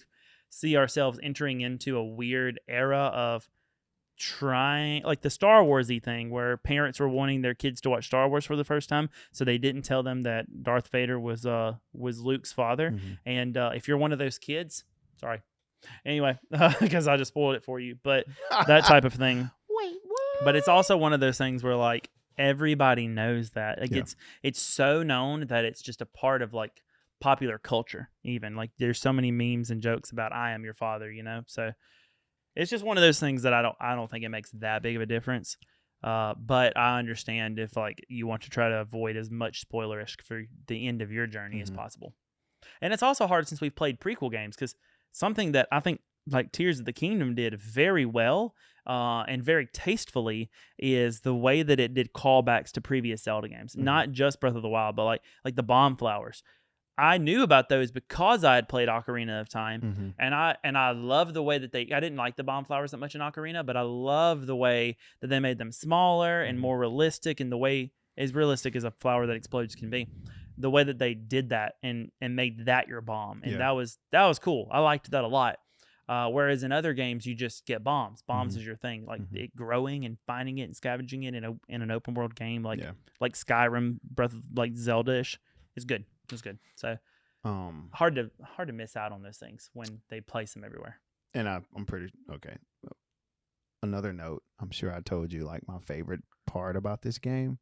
see ourselves entering into a weird era of trying, like the Star Wars-y thing, where parents were wanting their kids to watch Star Wars for the first time, so they didn't tell them that Darth Vader was Luke's father. And if you're one of those kids, sorry. Anyway, because I just spoiled it for you. But that type of thing. Wait, what? But it's also one of those things where like everybody knows that. Like it's so known that it's just a part of like popular culture. Even like there's so many memes and jokes about I am your father, So it's just one of those things that I don't think it makes that big of a difference. But I understand if like you want to try to avoid as much spoilerish for the end of your journey as possible. And it's also hard since we've played prequel games, because something that I think like Tears of the Kingdom did very well and very tastefully is the way that it did callbacks to previous Zelda games. Not just Breath of the Wild, but like the bomb flowers. I knew about those because I had played Ocarina of Time, and I love the way that I didn't like the bomb flowers that much in Ocarina, but I love the way that they made them smaller and more realistic, and the way as realistic as a flower that explodes can be. the way that they did that and made that your bomb, and Yeah. that was cool. I liked that a lot. Whereas in other games, you just get bombs. Bombs Mhm. is your thing, like Mhm. it growing and finding it and scavenging it in an open world game, Yeah. like Skyrim, like Zelda-ish, is good. It's good. So hard to miss out on those things when they place them everywhere. And I'm pretty okay. Another note, I'm sure I told you like my favorite part about this game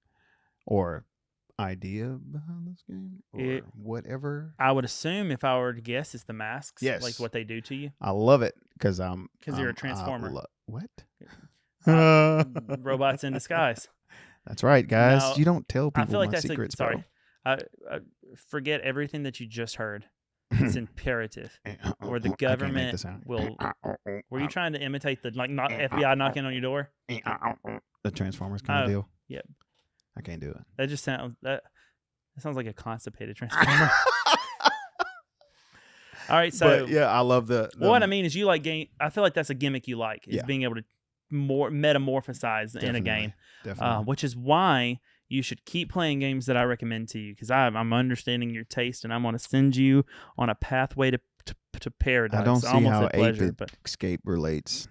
or idea behind this game or whatever. I would assume if I were to guess, it's the masks. Yes. Like what they do to you. I love it because you're a transformer. What? Robots in disguise. That's right, guys. Now, you don't tell people I feel like my that's secrets, sorry. I forget everything that you just heard. It's imperative, or the government will. Were you trying to imitate the not FBI knocking on your door? The Transformers kind of deal. Yep. I can't do it. That just sounds that sounds like a constipated transformer. All right, so but yeah, I love the well, what I mean is you like game. I feel like that's a gimmick you like is being able to more metamorphosize in a game, which is why you should keep playing games that I recommend to you because I'm understanding your taste and I'm going to send you on a pathway to paradise. I don't see how Escape relates.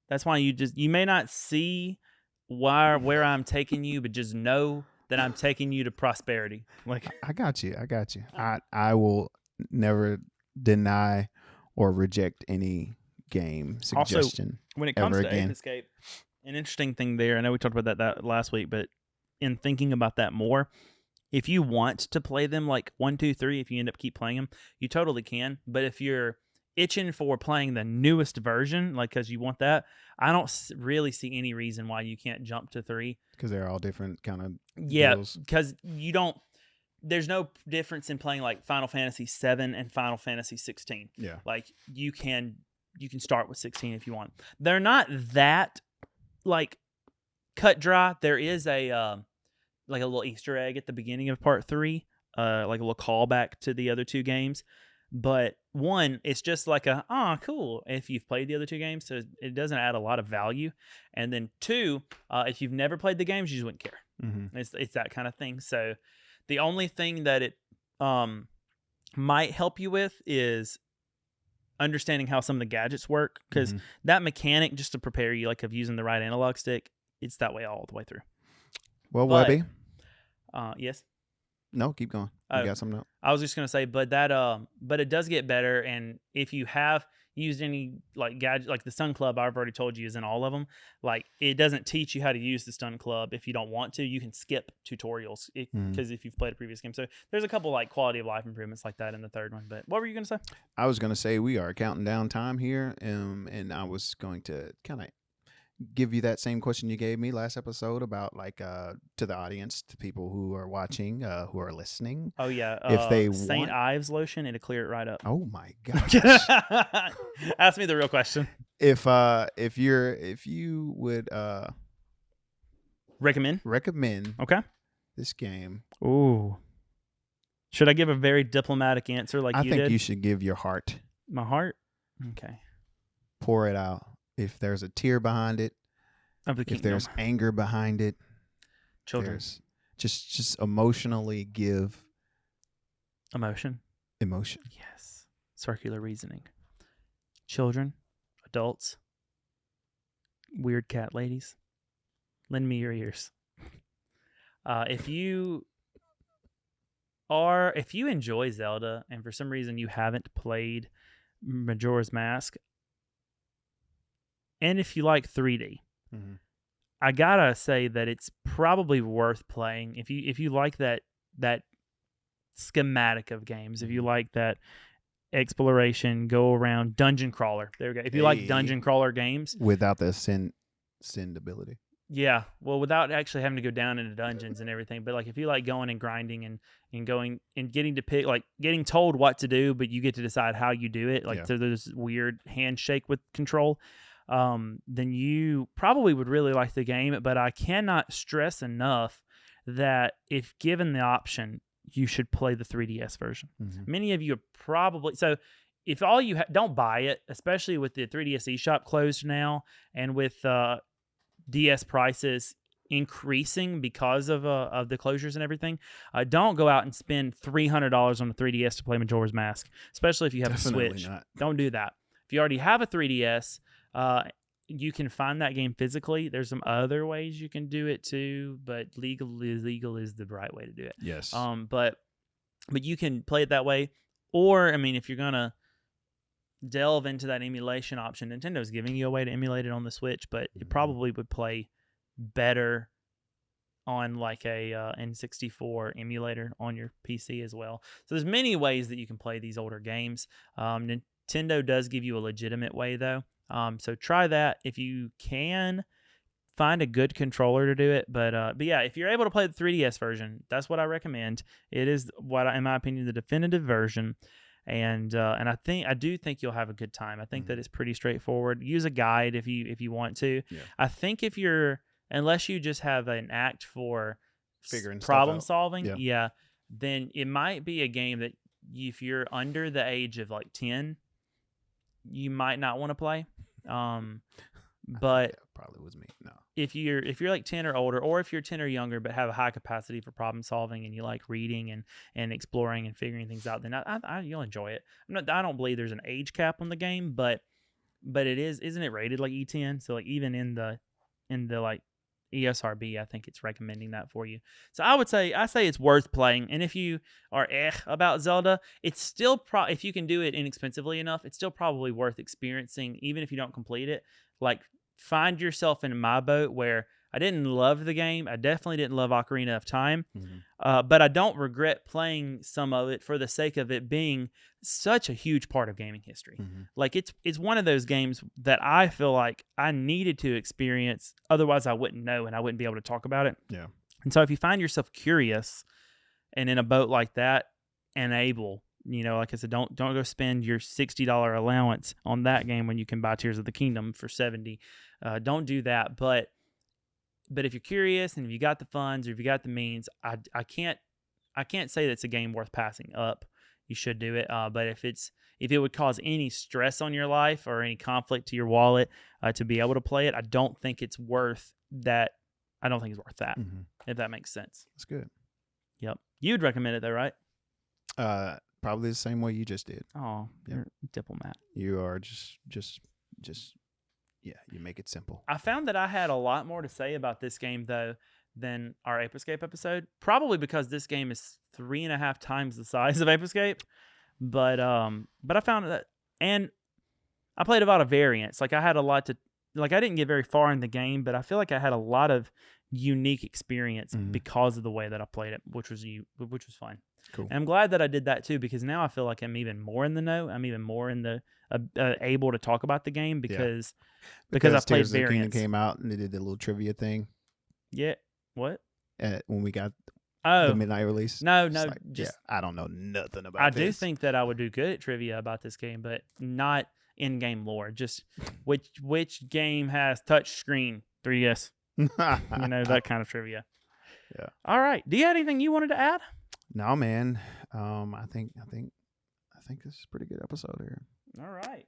That's why you may not see where I'm taking you, but just know that I'm taking you to prosperity. Like I got you. I will never deny or reject any game suggestion. Also, when it comes to again. Ape Escape, an interesting thing there, I know we talked about that last week, but in thinking about that more, if you want to play them like 1, 2, 3, if you end up keep playing them, you totally can. But if you're itching for playing the newest version, like because you want that, I don't really see any reason why you can't jump to 3. Because they're all different kind of deals. Because you don't. There's no difference in playing like Final Fantasy 7 and Final Fantasy 16. Yeah, like you can start with 16 if you want. They're not that like cut dry. There is a like a little Easter egg at the beginning of part 3, like a little callback to the other 2 games. But one, it's just like cool if you've played the other 2 games, so it doesn't add a lot of value. And then 2, if you've never played the games, you just wouldn't care. Mm-hmm. It's that kind of thing. So the only thing that it might help you with is understanding how some of the gadgets work, because that mechanic, just to prepare you, like of using the right analog stick, it's that way all the way through. Well, Webby. Yes. No, keep going. You got something else? I was just gonna say, but it does get better, and if you have used any like gadget, like the Stun Club, I've already told you is in all of them. Like it doesn't teach you how to use the Stun Club if you don't want to. You can skip tutorials because if you've played a previous game. So there's a couple like quality of life improvements like that in the third one. But what were you gonna say? I was gonna say we are counting down time here, and I was going to kind of give you that same question you gave me last episode about like to the audience, to people who are watching, who are listening. Oh yeah, if they St. Ives lotion, it'll clear it right up. Oh my gosh! Ask me the real question. If you would recommend this game. Ooh, should I give a very diplomatic answer like I you did? I think you should give your heart. My heart. Okay. Pour it out. If there's a tear behind it, if there's anger behind it, children, just emotionally give emotion. Yes, circular reasoning. Children, adults, weird cat ladies, lend me your ears. If you enjoy Zelda and for some reason you haven't played Majora's Mask, and if you like 3D, I gotta say that it's probably worth playing. If you like that schematic of games, if you like that exploration, go around dungeon crawler. There we go. If you like dungeon crawler games without the send ability. Yeah, well, without actually having to go down into dungeons and everything, but like if you like going and grinding and going and getting to pick, like getting told what to do, but you get to decide how you do it. Like there's weird handshake with control. Then you probably would really like the game, but I cannot stress enough that if given the option, you should play the 3DS version. Many of you are probably, so if all you don't buy it, especially with the 3DS eShop closed now and with DS prices increasing because of the closures and everything, don't go out and spend $300 on a 3DS to play Majora's Mask, especially if you have Definitely a Switch. not. Don't do that. If you already have a 3DS, you can find that game physically. There's some other ways you can do it too, but legal is the right way to do it. Yes. But you can play it that way. Or, I mean, if you're gonna delve into that emulation option, Nintendo's giving you a way to emulate it on the Switch, but it probably would play better on like a N64 emulator on your PC as well. So there's many ways that you can play these older games. Nintendo does give you a legitimate way though. So try that if you can. Find a good controller to do it, but yeah, if you're able to play the 3DS version, that's what I recommend. It is in my opinion, the definitive version. And I do think you'll have a good time. I think that it's pretty straightforward. Use a guide if you want to. Yeah. I think unless you just have an act for figuring problem solving, then it might be a game that if you're under the age of like 10, you might not want to play. But that probably was me. No. If you're like 10 or older, or if you're 10 or younger but have a high capacity for problem solving and you like reading and exploring and figuring things out, then you'll enjoy it. I don't believe there's an age cap on the game, but isn't it rated like E10? So like even in the like ESRB, I think it's recommending that for you. So I say it's worth playing. And if you are about Zelda, it's still if you can do it inexpensively enough, it's still probably worth experiencing, even if you don't complete it. Like, find yourself in my boat where I didn't love the game. I definitely didn't love Ocarina of Time, but I don't regret playing some of it for the sake of it being such a huge part of gaming history. Like it's one of those games that I feel like I needed to experience, otherwise I wouldn't know and I wouldn't be able to talk about it. Yeah. And so if you find yourself curious and in a boat like that and able, like I said, don't go spend your $60 allowance on that game when you can buy Tears of the Kingdom for $70. Don't do that. But if you're curious and if you got the funds or if you got the means, I can't say that's a game worth passing up. You should do it. But if it would cause any stress on your life or any conflict to your wallet to be able to play it, I don't think it's worth that. I don't think it's worth that. If that makes sense. That's good. Yep. You'd recommend it though, right? Probably the same way you just did. Oh, you're a diplomat. You are just yeah, you make it simple. I found that I had a lot more to say about this game though than our Ape Escape episode. Probably because this game is 3.5 times the size of Ape Escape. But I found that, and I played a lot of variants. Like I had a lot to, like I didn't get very far in the game, but I feel like I had a lot of unique experience because of the way that I played it, which was fun. Cool. And I'm glad that I did that too, because now I feel like I'm even more in the know. I'm even more in the able to talk about the game because I played Tears variants. of the Kingdom came out and they did the little trivia thing. Yeah. What? When we got the midnight release. No, I don't know nothing about I this. do think that I would do good at trivia about this game, but not in-game lore. Just which game has touch screen 3DS. That kind of trivia. Yeah. All right. Do you have anything you wanted to add? No, man. I think this is a pretty good episode here. All right.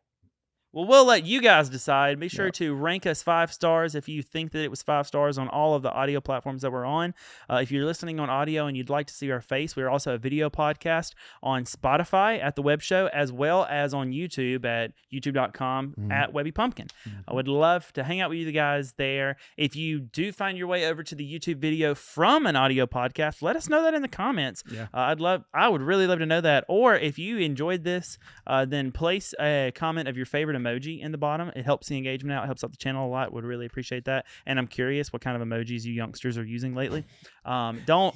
Well, we'll let you guys decide. Be sure to rank us 5 stars if you think that it was 5 stars on all of the audio platforms that we're on. If you're listening on audio and you'd like to see our face, we're also a video podcast on Spotify at The Web Show, as well as on YouTube at youtube.com at Webby Pumpkin. I would love to hang out with you guys there. If you do find your way over to the YouTube video from an audio podcast, let us know that in the comments. Yeah. I would really love to know that. Or if you enjoyed this, then place a comment of your favorite emoji in the bottom. It helps the engagement out. It helps out the channel a lot. Would really appreciate that. And I'm curious what kind of emojis you youngsters are using lately. Don't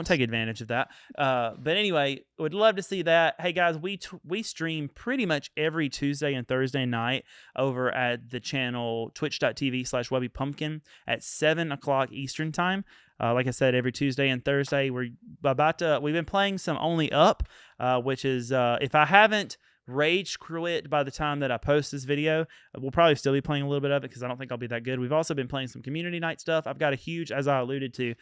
take advantage of that. But anyway, would love to see that. Hey guys, we stream pretty much every Tuesday and Thursday night over at the channel twitch.tv/WebbyPumpkin at 7:00 Eastern time. Like I said, every Tuesday and Thursday, we've been playing some Only Up, which is if I haven't rage quit by the time that I post this video, we'll probably still be playing a little bit of it because I don't think I'll be that good. We've also been playing some community night stuff. I've got a huge, as I alluded to,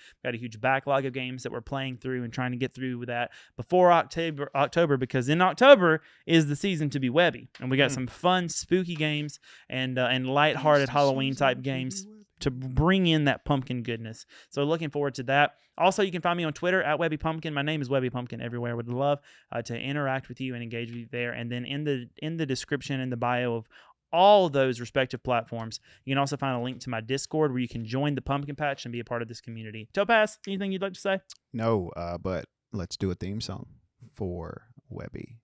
backlog of games that we're playing through and trying to get through with that before October, because in October is the season to be Webby, and we got some fun spooky games and lighthearted Halloween type games to bring in that pumpkin goodness. So looking forward to that. Also, you can find me on Twitter at Webby Pumpkin. My name is Webby Pumpkin everywhere. Would love to interact with you and engage with you there. And then in the description, in the bio of all those respective platforms, you can also find a link to my Discord where you can join the Pumpkin Patch and be a part of this community. Topaz, anything you'd like to say? No, but let's do a theme song for Webby.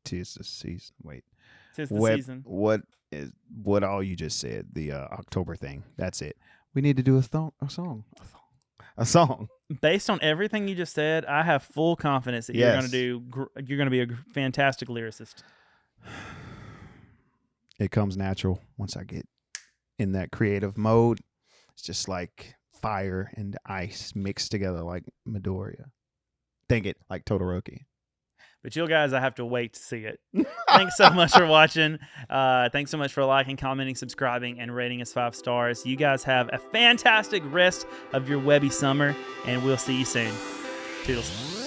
'Tis the season. Wait. 'Tis the season. What all you just said, the October thing. That's it. We need to do a song. Based on everything you just said, I have full confidence that you're going to be a fantastic lyricist. It comes natural once I get in that creative mode. It's just like fire and ice mixed together like Majora. Think it like Todoroki. But you guys, I have to wait to see it. Thanks so much for watching. Thanks so much for liking, commenting, subscribing, and rating us 5 stars. You guys have a fantastic rest of your Webby summer, and we'll see you soon. Toodles.